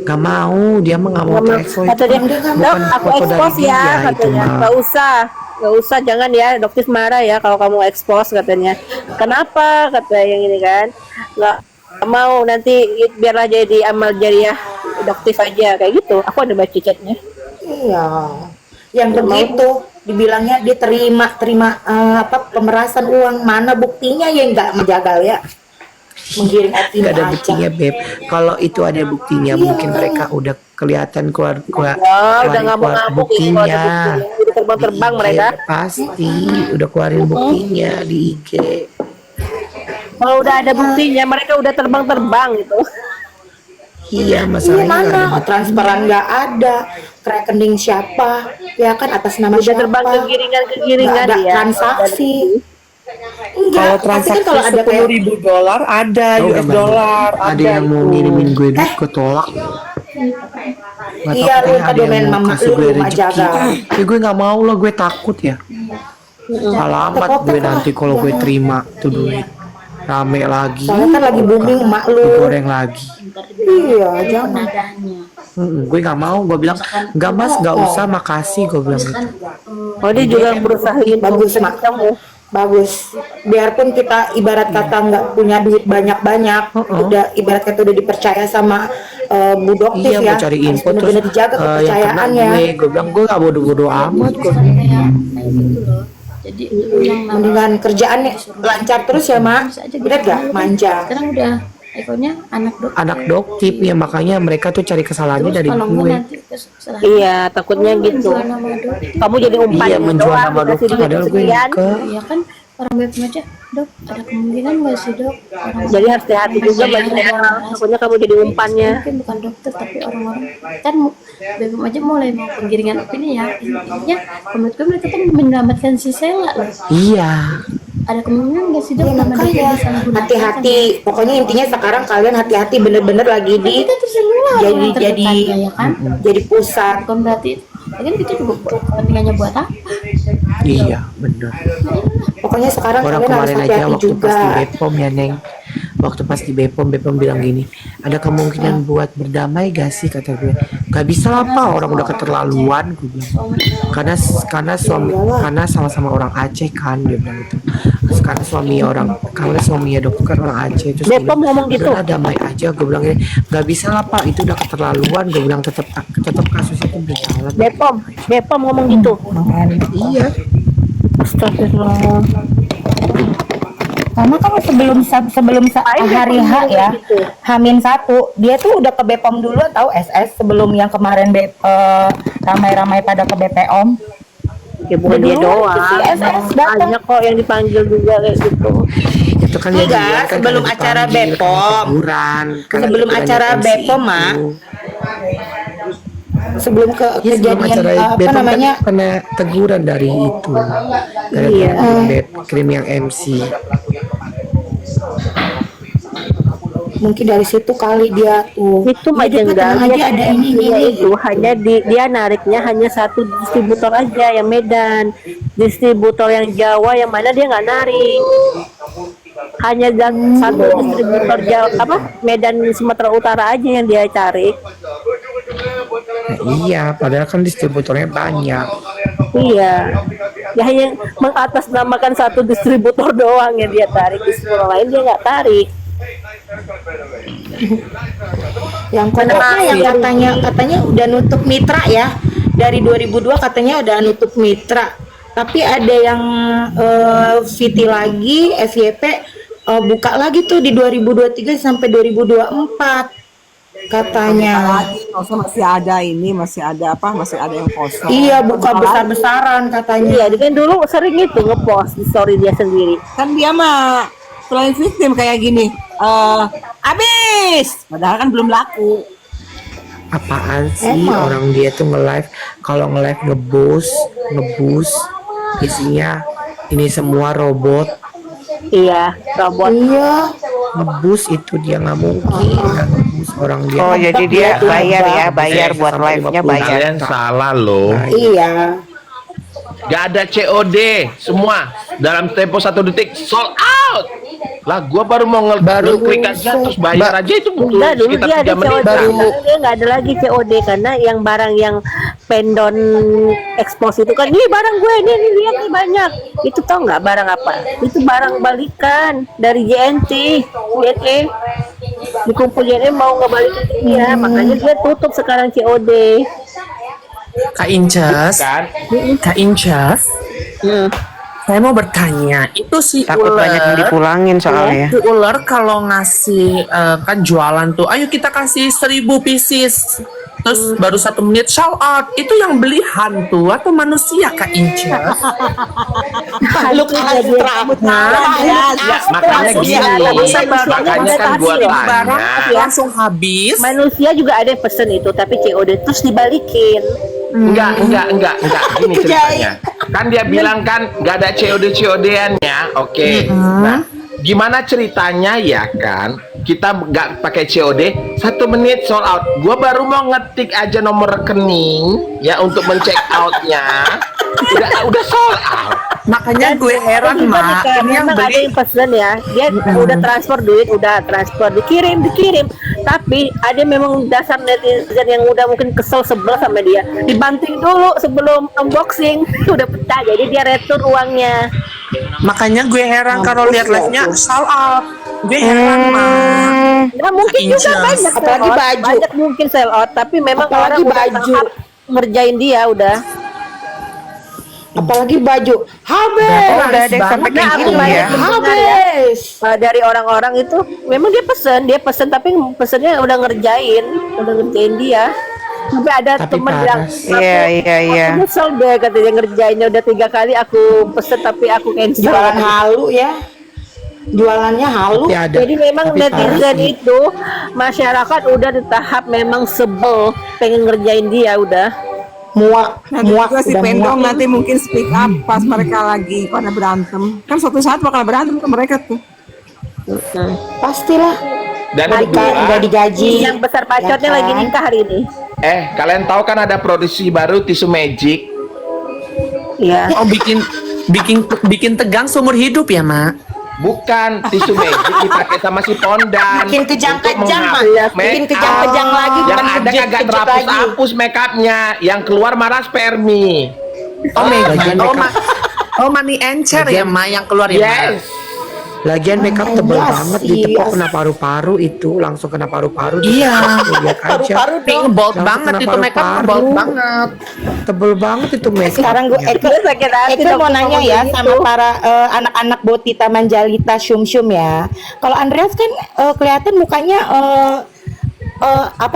Gak mau, dia mah gak mau terekspos.
Kata dia,
Bukan
dok aku
foto dari
ekspos
dia
ya,
itu
katanya.
mah.
Nggak usah, jangan ya, dokter marah ya kalau kamu ekspos katanya. Kenapa? Kata yang ini kan, nggak mau nanti biarlah jadi amal jariah dokter aja kayak gitu. Aku ada baca chatnya.
Iya. Yang begitu dibilangnya dia terima apa pemerasan uang, mana buktinya ya nggak menjagal ya, menggiring opini
Gak ada
aja.
buktinya Beb. Kalau itu ada buktinya mungkin mereka udah kelihatan keluar
udah ngamuk-ngamuk ini kalau ada
buktinya.
bukti. Udah terbang-terbang
Di IG
mereka.
pasti udah keluarin buktinya di IG.
Kalau udah ada buktinya, mereka udah terbang-terbang gitu.
Iya,
Iya
masalahnya nggak ada
mana
bukti.
transparan nggak ada, ke rekening siapa, ya kan atas nama
Udah
siapa,
terbang ke
nggak
giringan-giringan
ada
ya.
transaksi.
Kalau
Enggak, tapi
transaksi
kan kalau ada kayak
$10.000 ada,
Tahu
US
nggak, Mbak?
dollar
Ada yang mau
itu.
ngirimin gue duit, gue tolak. Nggak tahu,
iya lu
katanya
minta
ada yang
domain
mau
mama
kasih
lu
gue
rumah
rezeki.
jaga.
Ya gue nggak mau lah, gue takut ya. Alamat gue nanti kalau gue terima tuh duit rame lagi,
Soalnya kan lagi booming emak lu.
digoreng lagi.
Iya, jangan.
Gue nggak mau, gue bilang nggak mas, nggak usah, makasih, gue bilang gitu.
Oh, dia juga berusaha
Bagus mak, bagus. Biarpun kita ibarat kata nggak punya duit banyak-banyak, udah ibarat kata udah dipercaya sama Bu Doktif
Iya,
ya,
mau cari
harus
info terus
bener-bener dijaga
yang kena
kepercayaannya.
gue bilang gue nggak bodoh-bodoh amat, gue
Jadi itu yang
Mendingan kerjaannya lancar terus ya mak, bener gak? Manja.
sekarang udah ikonnya anak dokter.
anak doktif ya, makanya mereka tuh cari kesalahannya dari
Kalau enggak
gue.
nanti kesalahan.
Iya, takutnya gitu.
Menjual nama dokter.
Kamu jadi umpan
Iya, menjual
doang,
nama
dikasih
dokter,
duit
padahal gue
sekian.
ke
Ya kan orang web aja, dok ada kemungkinan nggak sih dok? Orang
Jadi harus hati-hati juga banyak hal. Takutnya kamu jadi umpannya.
mungkin bukan dokter tapi orang-orang kan BPOM aja mulai mau penggiringan opini ya, intinya menurut gue mereka kan menyelamatkan si Sela loh.
iya.
Ada kemungkinan nggak sih dok
Ya,
nama dia
makanya
disalahgunakan?
hati-hati. Pokoknya intinya sekarang kalian hati-hati, bener-bener lagi di
Kita terseluar
jadi
orang terdekatnya, ya kan?
jadi pusat.
Bukan berarti kan kita juga kepentingannya buat apa?
Iya, bener.
Pokoknya sekarang
Orang
kalian harus
kemarin aja
hati-hati
waktu
juga.
pas di Bepom ya Neng, waktu pas di Bepom bilang gini, ada kemungkinan buat berdamai gak sih, kata gue. Gak bisa lah Pak, orang udah keterlaluan, gue bilang. Karena sama-sama orang Aceh kan, dia bilang gitu. Karena suaminya dokter kan orang Aceh, terus
Bepom ngomong gitu.
"Udahlah, damai aja," gue bilang gini. Gak bisa lah Pak, itu udah keterlaluan, gue bilang, tetap kasus itu berjalan.
Bepom ngomong gitu.
Iya.
Astagfirullah.
Karena kan sebelum hari H ya, H-1 dia tuh udah ke Bepom dulu tahu SS sebelum yang kemarin ramai-ramai pada ke BPOM.
Ya bukan dia
Duluan itu si
doang.
SS datang.
Banyak kok yang dipanggil juga kayak gitu.
Itu kan yang
Enggak,
duluan kan
sebelum
karena
acara
dipanggil, karena
Bepom.
teguran, karena
Sebelum
tegurannya
acara
MC
Bepom,
itu.
Mak. Sebelum ke
Ya, sebelum
kejadian
acara
apa
Bepom
namanya?
kan kena teguran dari itu. Dari
Iya.
krim yang MC.
Mungkin dari situ kali dia tuh.
Itu mah
Dia
jenggal.
aja ada ini
Dia itu hanya dia nariknya hanya satu distributor aja yang Medan. Distributor yang Jawa yang mana dia nggak narik. Hanya satu distributor Jawa Medan Sumatera Utara aja yang dia cari.
Nah, iya, padahal kan distributornya banyak.
Iya. Dia hanya mengatasnamakan satu distributor doang yang dia tarik, distributor lain dia nggak tarik.
Yang katanya udah nutup mitra ya. Dari 2002 katanya udah nutup mitra. Tapi ada yang VT lagi, FYP buka lagi tuh di 2023 sampai 2024 katanya.
Masih ada ini, masih ada yang kosong.
Iya, buka besar-besaran katanya.
Iya, dia kan dulu sering itu ngepost di story dia sendiri.
Kan dia mah selain victim kayak gini, habis, padahal kan belum laku.
Apaan sih orang dia tuh nge-live, kalau nge-live ngebus isinya ini semua robot.
Iya, robot.
Iya.
Ngebus itu dia nggak mungkin nggak ngebus orang dia.
Oh, jadi dia bayar buat live-nya bayar.
Kalian salah loh.
Iya.
Gak ada COD, semua dalam tempo 1 detik sold out. Lah, gua baru mau ngeklik aja terus bayar aja itu butuh
Enggak, dulu
sekitar
dia ada
3 menit.
COD. Sekarang dia nggak ada lagi COD karena yang barang yang pendon expose itu kan, ini barang gue, ini lihat nih banyak. Itu tau nggak barang apa? Itu barang balikan dari JNT, JNE. Dikumpul JNE mau ngebalikin dia, makanya dia tutup sekarang COD.
Kak Incas, saya mau bertanya, itu si
Takut banyak yang dipulangin soalnya.
si ular kalau ngasih kan jualan tuh, ayo kita kasih 1000 pieces terus baru 1 menit shout out. Itu yang beli hantu atau manusia Kak Inca?
Makhluk astral.
Ya, makanya gini, makanya kan gua tanya.
Langsung habis.
Manusia juga ada yang pesen itu, tapi COD terus dibalikin.
Enggak. Gini ceritanya. Kan dia bilang kan nggak ada COD-COD-annya. Oke. Nah, gimana ceritanya ya kan? Kita nggak pakai COD, 1 menit sold out. Gua baru mau ngetik aja nomor rekening ya untuk men-check outnya. Udah sold out.
Makanya gue heran Mak. Ini yang
Memang ada
beli
yang pesen ya, dia udah transfer duit, udah transfer dikirim, tapi ada memang dasar netizen yang udah mungkin kesel sebel sama dia, dibanting dulu sebelum unboxing udah pecah, jadi dia retur uangnya.
Makanya gue heran kalau lihat live-nya sold out. Gue heran Mak.
Nah mungkin juga
Inces.
banyak
Apalagi
sell out,
baju.
banyak mungkin sell out, tapi memang
Apalagi
orang udah
baju.
tahap ngerjain dia udah.
Apalagi baju.
Udah ada yang sampai kayak
Nah,
gitu
aku banyak
ya.
mendengar ya, dari orang-orang itu memang dia pesen tapi pesennya udah ngerjain dia. Sampai ada
Tapi
temen
parah
yang
sih.
Iya.
aku nyesel deh katanya ngerjainnya udah 3 kali aku pesen tapi aku cancel.
Jualan halu ya. Jualannya halu.
Tapi ada.
Jadi memang
Tapi parah
netizen
sih.
itu masyarakat udah di tahap memang sebel pengen ngerjain dia udah.
Muak,
Nanti
muak
juga si
udah
Pendong
muak.
nanti mungkin speak up pas mereka lagi pada berantem. Kan suatu saat bakal berantem ke mereka tuh.
Pastilah.
Dan
Udah
kedua,
digaji.
Yang besar bacotnya
Ya kan?
lagi nikah hari ini.
kalian tahu kan ada produksi baru tisu magic?
Iya.
Oh bikin tegang seumur hidup ya Mak.
Bukan, tisu magic dipakai sama si Pondan.
Makin kejang-kejang,
untuk
Mak.
menghapus
Makin
make
kejang-kejang
up.
lagi,
Yang
bukan
ada kagak
kejut-kejut lagi.
terhapus-hapus make upnya. Yang keluar malah spermi.
Money encer ya Mak yang keluar ya Mak.
Yes.
Lagian makeup tebel
Iya
banget
sih,
ditepok
iya.
kena paru-paru itu langsung kena paru-paru.
Iya.
Lihat aja.
Paru-paru
Ini
dong.
ngebold
Langsung
banget
kena
itu makeup
paru-paru.
ngebold banget.
Tebel banget itu makeup.
Sekarang gue
Dia sakit hati
Eko
dong
mau nanya
ngomong
ya
gitu.
sama para anak-anak Boti Taman Jalita Syum ya. Kalau Andreas kan kelihatan mukanya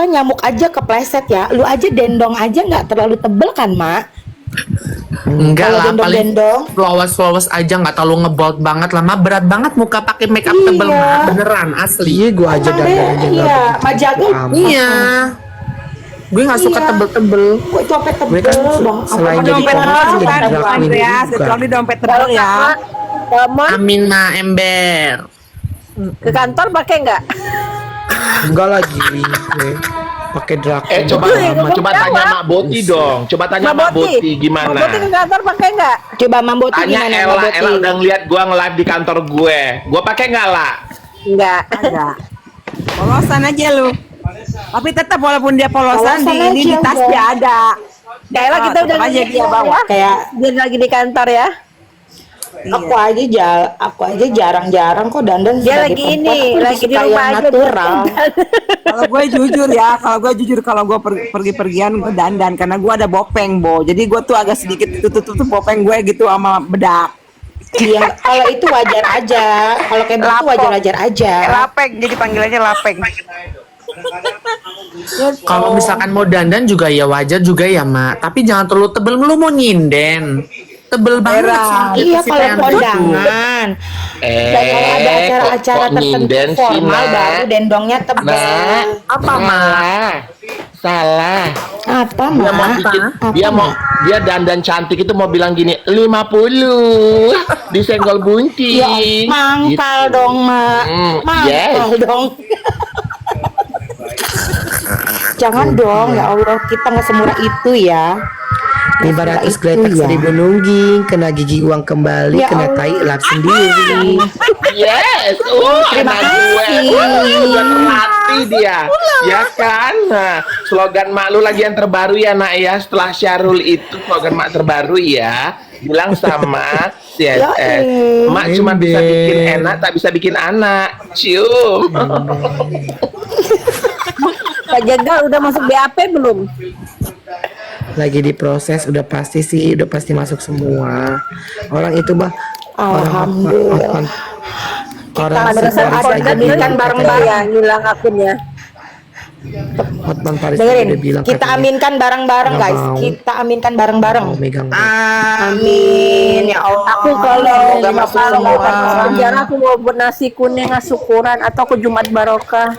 nyamuk aja kepleset ya. Lu aja dendong aja nggak terlalu tebel kan, Mak?
Enggak
Kalau
lah, paling
dendong-dendong.
flawless aja, nggak terlalu ngebold banget lah. Mak berat banget muka pakai makeup
Iya.
tebel Mak, beneran asli.
Iya, gua aja dandan aja nggak
Iya,
begitu
Majago.
amat.
Iya. Gue nggak suka
Iya.
tebel-tebel.
Kok itu sampai
Gue
tebel
kan
dong?
selain
Apa
jadi
dompet
komik
terang
kan jadi
kan,
drag queen
Andreas?
juga.
Kecuali dompet terang ya.
Mon,
Amin Mak ember.
ke kantor pakai nggak?
Enggak lagi gue pakai drag queen.
Coba tanya Mak Boti dong. Coba tanya Mak Boti gimana?
Mak Boti ke kantor pakai nggak?
Coba Mamboti
Tanya
gimana
Ella
Mamboti?
udah ngeliat gua nge-live di kantor gue. Gua pakai nggak lah?
Enggak.
Enggak. Polosan aja lu. Tapi tetap walaupun dia polosan
Polosan
di
aja
tas
udah.
dia ada.
Kayla kita
tetap
udah
aja
lihat
dia bawa.
Kayak
Dia lagi di kantor ya.
aku aja jarang-jarang kok dandan
Dia
sebagai
lagi
perempuan,
ini,
aku
lagi di
suka
rumah
yang
aja.
natural.
Kalau gue jujur kalau gue pergi-pergian gue dandan karena gue ada bopeng jadi gue tuh agak sedikit tutup bopeng gue gitu sama bedak.
Iya, kalau itu wajar aja. Kalau kayak gitu wajar-wajar aja.
Lapeng, jadi panggilannya lapeng.
Kalau misalkan mau dandan juga ya wajar juga ya Mak. Tapi jangan terlalu tebel, lu mau nyinden. Tebel banget sih.
Iya,
si
kalau
pendek tuh.
kondangan. Dan kalau ada acara-acara
kok
tertentu
nyinden sih,
formal
Nak?
baru dendongnya tebal.
Nah,
Apa Mak?
salah.
Apa,
Dia mau
Mak?
bikin,
Apa,
dia dandan cantik itu mau bilang gini 50 disenggol bunting.
Ya, mangkal
Gitu.
dong, Mak. Mangkal
Yes.
dong. Jangan dong, ya Allah, kita nggak semurah itu ya.
500
Itu
geletak
ya.
1000 nungging, kena gigi uang kembali,
Ya
kena
Allah.
tai lap sendiri.
Yes,
Terima
anak gue,
kasih.
udah terlatih dia, ya kan? Nah, slogan mak lu lagi yang terbaru ya nak ya, setelah Syarul itu slogan mak terbaru ya, bilang sama CSS, mak cuma bisa bikin enak, tak bisa bikin anak, cium.
Pak Jagal udah masuk BAP belum?
Lagi diproses, udah pasti sih, udah pasti masuk semua. Orang itu
Alhamdulillah.
orang
Pada saat
bisa
konten
jadi
ini kan bareng-bareng ya ngilang akunnya.
Hotman Paris
Dengerin,
udah bilang
kita
katanya
aminkan bareng-bareng
nggak
guys.
mau.
Kita aminkan bareng-bareng.
mau megang.
Amin ya Allah.
Aku kalau
Semoga masuk
kalau mau
semua.
masuk penjara aku mau buat nasi kuning syukuran atau aku Jumat Barokah.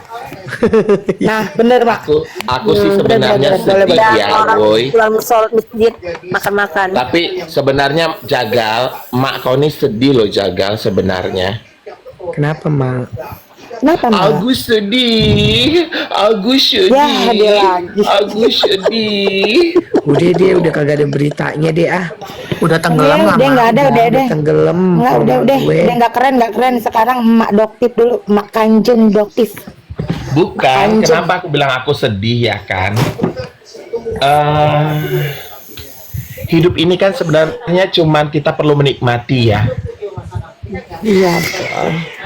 Nah, bener Mak.
Aku sih sebenarnya
bener,
sedih
Dan
ya,
orang
boy.
pulang sholat masjid makan-makan.
Tapi sebenarnya Jagal, mak kau ini sedih loh Jagal sebenarnya.
Kenapa Mak?
Kenapa Mak?
Aku sedih, aku sedih,
Ya, dia lagi.
aku sedih.
Udah dia udah kagak ada beritanya deh ah.
Udah tenggelam lah.
Dia nggak ada, udah deh.
Tenggelam.
Nggak, udah
gue.
nggak keren. Sekarang Mak Doktif dulu, Mak Kanjeng Doktif.
Bukan, kenapa aku bilang aku sedih ya kan? Hidup ini kan sebenarnya cuman kita perlu menikmati ya.
Iya.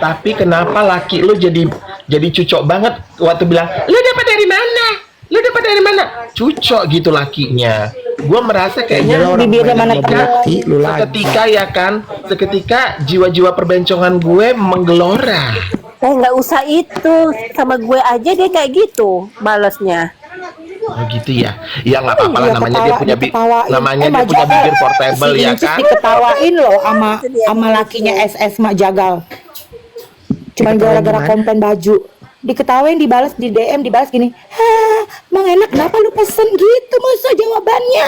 Tapi kenapa laki lu jadi cucok banget waktu bilang, lu dapat dari mana? Lu dapat dari mana? Cucok gitu lakinya. Gua merasa kayaknya
Yalah, orang
bibirnya
banyak
mana
yang
tahu.
berarti lu lagi.
seketika ya kan, seketika jiwa-jiwa perbencongan gue menggelora.
Nggak usah itu, sama gue aja dia kayak gitu balasnya.
Oh gitu ya. Ya nggak apa-apa lah,
Iya,
namanya dia punya
diketawain.
namanya dia
Mak
punya
Jagal,
bibir portable
si
ya
Incis
kan.
diketawain loh sama lakinya SS Mak Jagal. Cuman gara-gara
gimana?
komplain baju. Diketawain, dibalas di DM, dibalas gini. Hah, Mang enak kenapa lu pesen gitu masa jawabannya?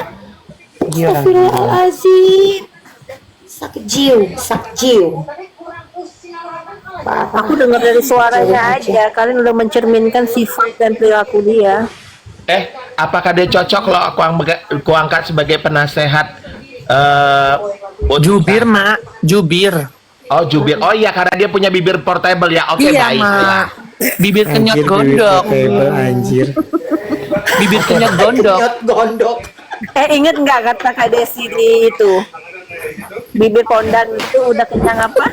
Iya.
Astagfirullahaladzim. Sakit jiu.
Aku dengar dari suaranya aja, kalian udah mencerminkan sifat dan perilaku dia.
Apakah dia cocok kalau aku angkat sebagai penasehat
Jubir, Mak. Jubir.
Oh jubir. Oh iya, karena dia punya bibir portable ya. Oke,
Iya,
baiklah.
Mak. Bibir kenyot
Anjir,
gondok.
bibir anjir.
Bibir kenyot gondok.
Gondok.
Inget nggak kata Kak Desi di itu? Bibir kondang itu udah kenyang apa?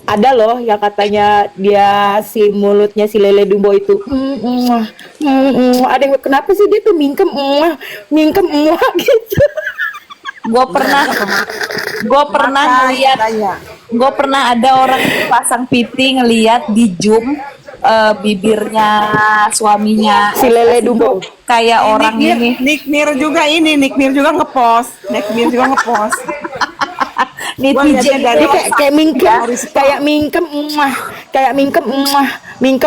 Ada loh yang katanya dia si mulutnya si Lele Dumbo itu. Ada yang kenapa sih dia tuh mingkem gitu.
Gue pernah ada orang pasang PT ngeliat di Zoom bibirnya suaminya
Si Lele Dumbo.
kayak orang ini.
Nick Mir juga ngepost.
Netizen
dari
Dia kayak mingkem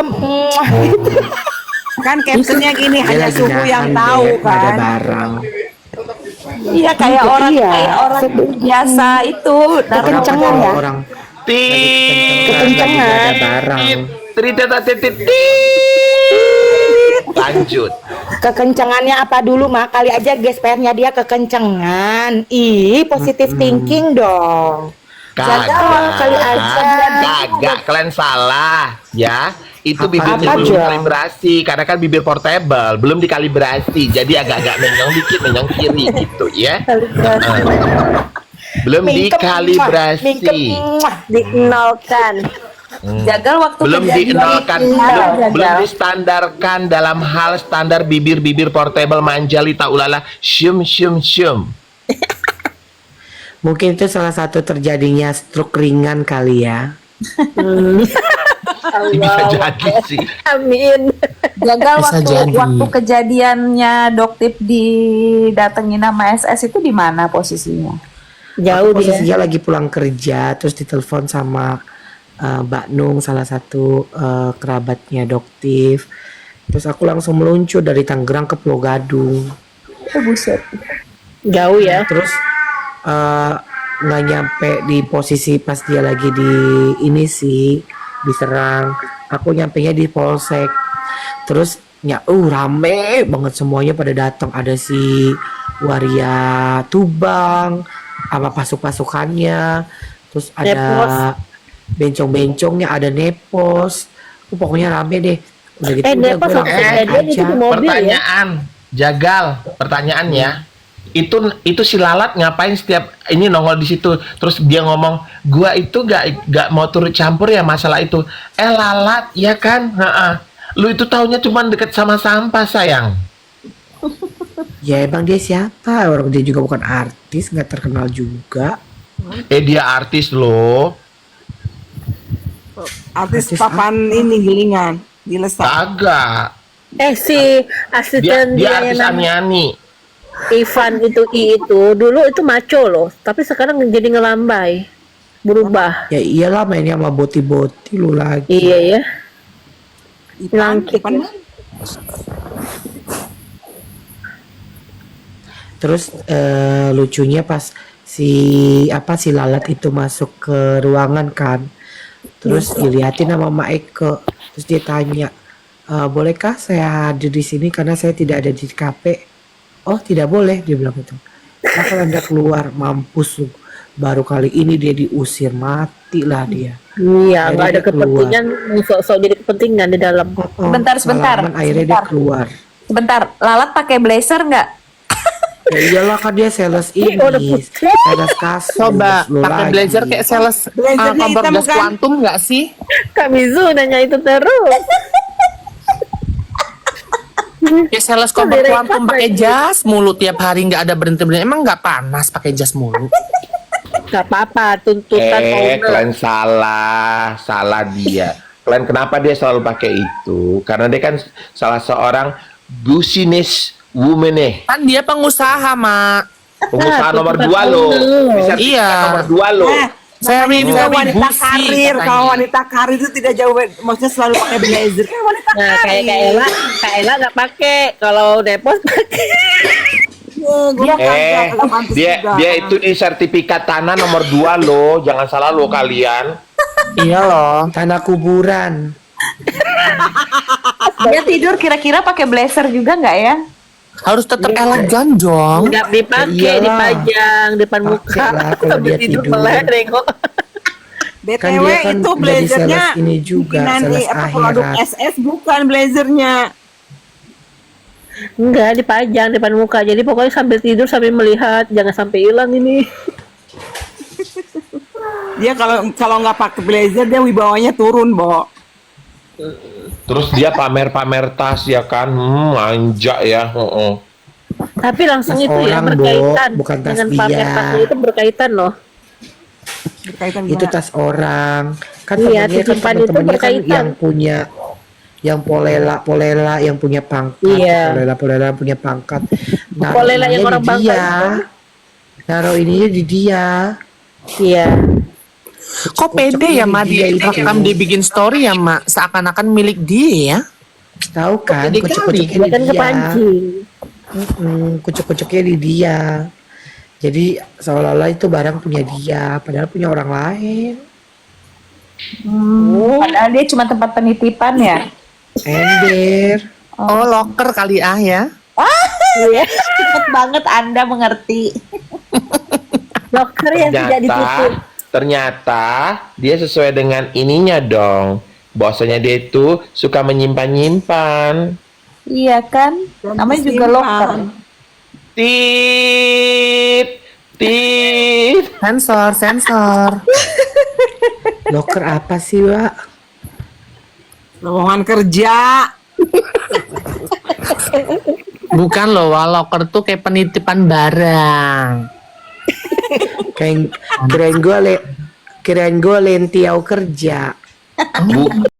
gitu.
kan captionnya gini,
Dia
hanya
lagi
suhu yang
nahan
tahu
deh, nggak ada
kan.
barang.
iya kayak orang
Iya.
biasa itu.
Kekencengan ya.
Orang
Kekencengan.
lagi nggak ada barang.
Lanjut.
Kekencengannya apa dulu Mak? Kali aja gespernya dia kekencengan. Positive thinking dong.
Kagak.
Kali aja.
Kagak, kalian salah ya. Itu bibirnya
Apa,
belum
Jong?
kalibrasi karena kan bibir portable, belum dikalibrasi. Jadi agak-agak menyong dikit, menyong kiri gitu ya. Belum dikalibrasi.
Dinolkan.
Jagal waktu
Belum
kejadian
dienolkan,
itu,
belum
Jagal.
distandarkan dalam hal standar bibir-bibir portable manjalita ulala syum.
Mungkin itu salah satu terjadinya stroke ringan kali ya.
Bisa jadi sih.
Amin.
Jagal
Bisa
waktu
jadi.
waktu kejadiannya Doktip didatengin sama SS itu di mana posisinya?
Jauh dia.
Posisinya lagi pulang kerja, terus ditelepon sama Mbak Nung, salah satu kerabatnya Doktif. Terus aku langsung meluncur dari Tangerang ke Pulau Gadung.
Oh buset.
Jauh ya.
Terus nggak nyampe di posisi pas dia lagi di ini sih diserang. Aku nyampenya di Polsek. Terus rame banget semuanya pada datang. Ada si Waria Tubang, apa pasukannya. Terus ada
Nepos.
bencong-bencongnya, ada Nepos. Pokoknya rame deh. Udah gitu udah
Nepos
gue langsung
dia
aja.
itu di mobil ya.
Pertanyaan, Jagal, pertanyaan ya. Itu si Lalat ngapain setiap ini nongol di situ, terus dia ngomong gua itu gak mau turut campur ya masalah itu. Lalat ya kan, lu itu taunya cuma deket sama sampah sayang.
Ya emang dia siapa? Orang dia juga bukan artis, nggak terkenal juga.
Dia artis loh.
Artis
Artis
papan ini gilingan. Dilesak.
Kagak.
Si
Dia
asisten
dia
dia
artis
yang namanya
Ani-Ani.
Ivan itu dulu itu maco loh, tapi sekarang jadi ngelambai, berubah.
Ya iyalah mainnya sama boti-boti lu lagi.
Iya ya.
Ipan,
Langkik
Ipan
ya.
mana?
Terus lucunya pas si Lalat itu masuk ke ruangan kan. Terus diliatin sama Mak Eke. Terus dia tanya, bolehkah saya hadir di sini karena saya tidak ada di KP? Oh tidak boleh, dia bilang itu. Nah, kalau Anda keluar mampus lu. Baru kali ini dia diusir, mati lah dia.
Iya,
Jadi
nggak ada
dia keluar.
kepentingan, sok-sok jadi kepentingan di dalam.
Sebentar.
Malaman akhirnya dia keluar.
Sebentar, Lalat pakai blazer nggak?
Ya iyalah kan dia sales ini, sales kasus.
Coba
lu
pakai
lagi.
blazer kayak sales
Blazernya
kompor
hitam
gas
bukan?
kuantum nggak sih?
Kak Mizu nanya itu terus.
Kayak sales kompor kuantum pakai jas mulu tiap hari nggak ada berhenti. Emang nggak panas pakai jas mulu?
Gak apa-apa, tuntutan owner.
Kalian salah dia. Kalian kenapa dia selalu pakai itu? Karena dia kan salah seorang business woman nih.
Kan dia pengusaha, Mak.
Pengusaha nomor
tuntutan
2 loh.
owner.
Bisa
Iya.
nomor 2 loh.
Very,
Namanya
very
wanita
busi
karir.
katanya.
Kalau wanita karir itu tidak jauh, maksudnya selalu pakai blazer. Kan wanita
Nah,
karir.
kayak Kak Ella nggak pakai. Kalau Depos pakai.
Dia itu di sertifikat tanah nomor 2 loh. Jangan salah loh kalian.
Iya loh.
Tanah kuburan.
Dia tidur kira-kira pakai blazer juga nggak ya?
Harus tetap elegan dong.
Nggak dipakai,
Ya iyalah.
dipajang depan
Pakai
muka.
lah kalau
Sambil
dia
tidur
tidur.
melek nengok.
BTW
Kan dia kan
itu
jadi
blazernya
sales ini juga,
bikinan
sales
produk
akhirat.
SS bukan blazernya.
Enggak, dipajang depan muka. Jadi pokoknya sambil tidur sambil melihat, jangan sampai hilang ini.
Dia kalau nggak pakai blazer dia wibawanya turun, Bo.
Terus dia pamer-pamer tas ya kan. Manja ya.
Tapi langsung
Tas
itu ya
orang,
berkaitan
Bo, bukan tas
dengan
dia.
pamer tas itu berkaitan loh.
Berkaitan
Itu
gimana?
tas orang. Kan
Iya,
temennya kan
titipan itu
temen-temennya kan
berkaitan.
yang punya yang polela yang punya pangkat.
Iya.
Polela punya pangkat. Naruh
Polela yang
ininya
orang
di
bangka
dia.
itu.
Naruh ininya di dia.
Iya.
Kok pede ya, Mak?
Dia
Dia
itu.
rekam dibikin story ya, Mak? Seakan-akan milik dia ya.
Tahu kan
Pede kali.
kucuk-kucuknya
Dia
di
kan
dia.
kepancing.
Kucuk-kucuknya di dia. Jadi seolah-olah itu barang punya dia, padahal punya orang lain.
Padahal dia cuma tempat penitipan ya.
Ember.
Oh, locker kali ya.
Iya.
Cepet banget Anda mengerti.
Locker yang tidak ditutup.
Ternyata dia sesuai dengan ininya dong. Bahwasanya dia itu suka menyimpan-nyimpan.
Iya kan? Namanya juga locker.
Tit, tit.
Sensor.
Loker apa sih, Wak?
Lowongan kerja.
Bukan loh, Wak. Locker tuh kayak penitipan barang.
Kirain gue lentiau kerja.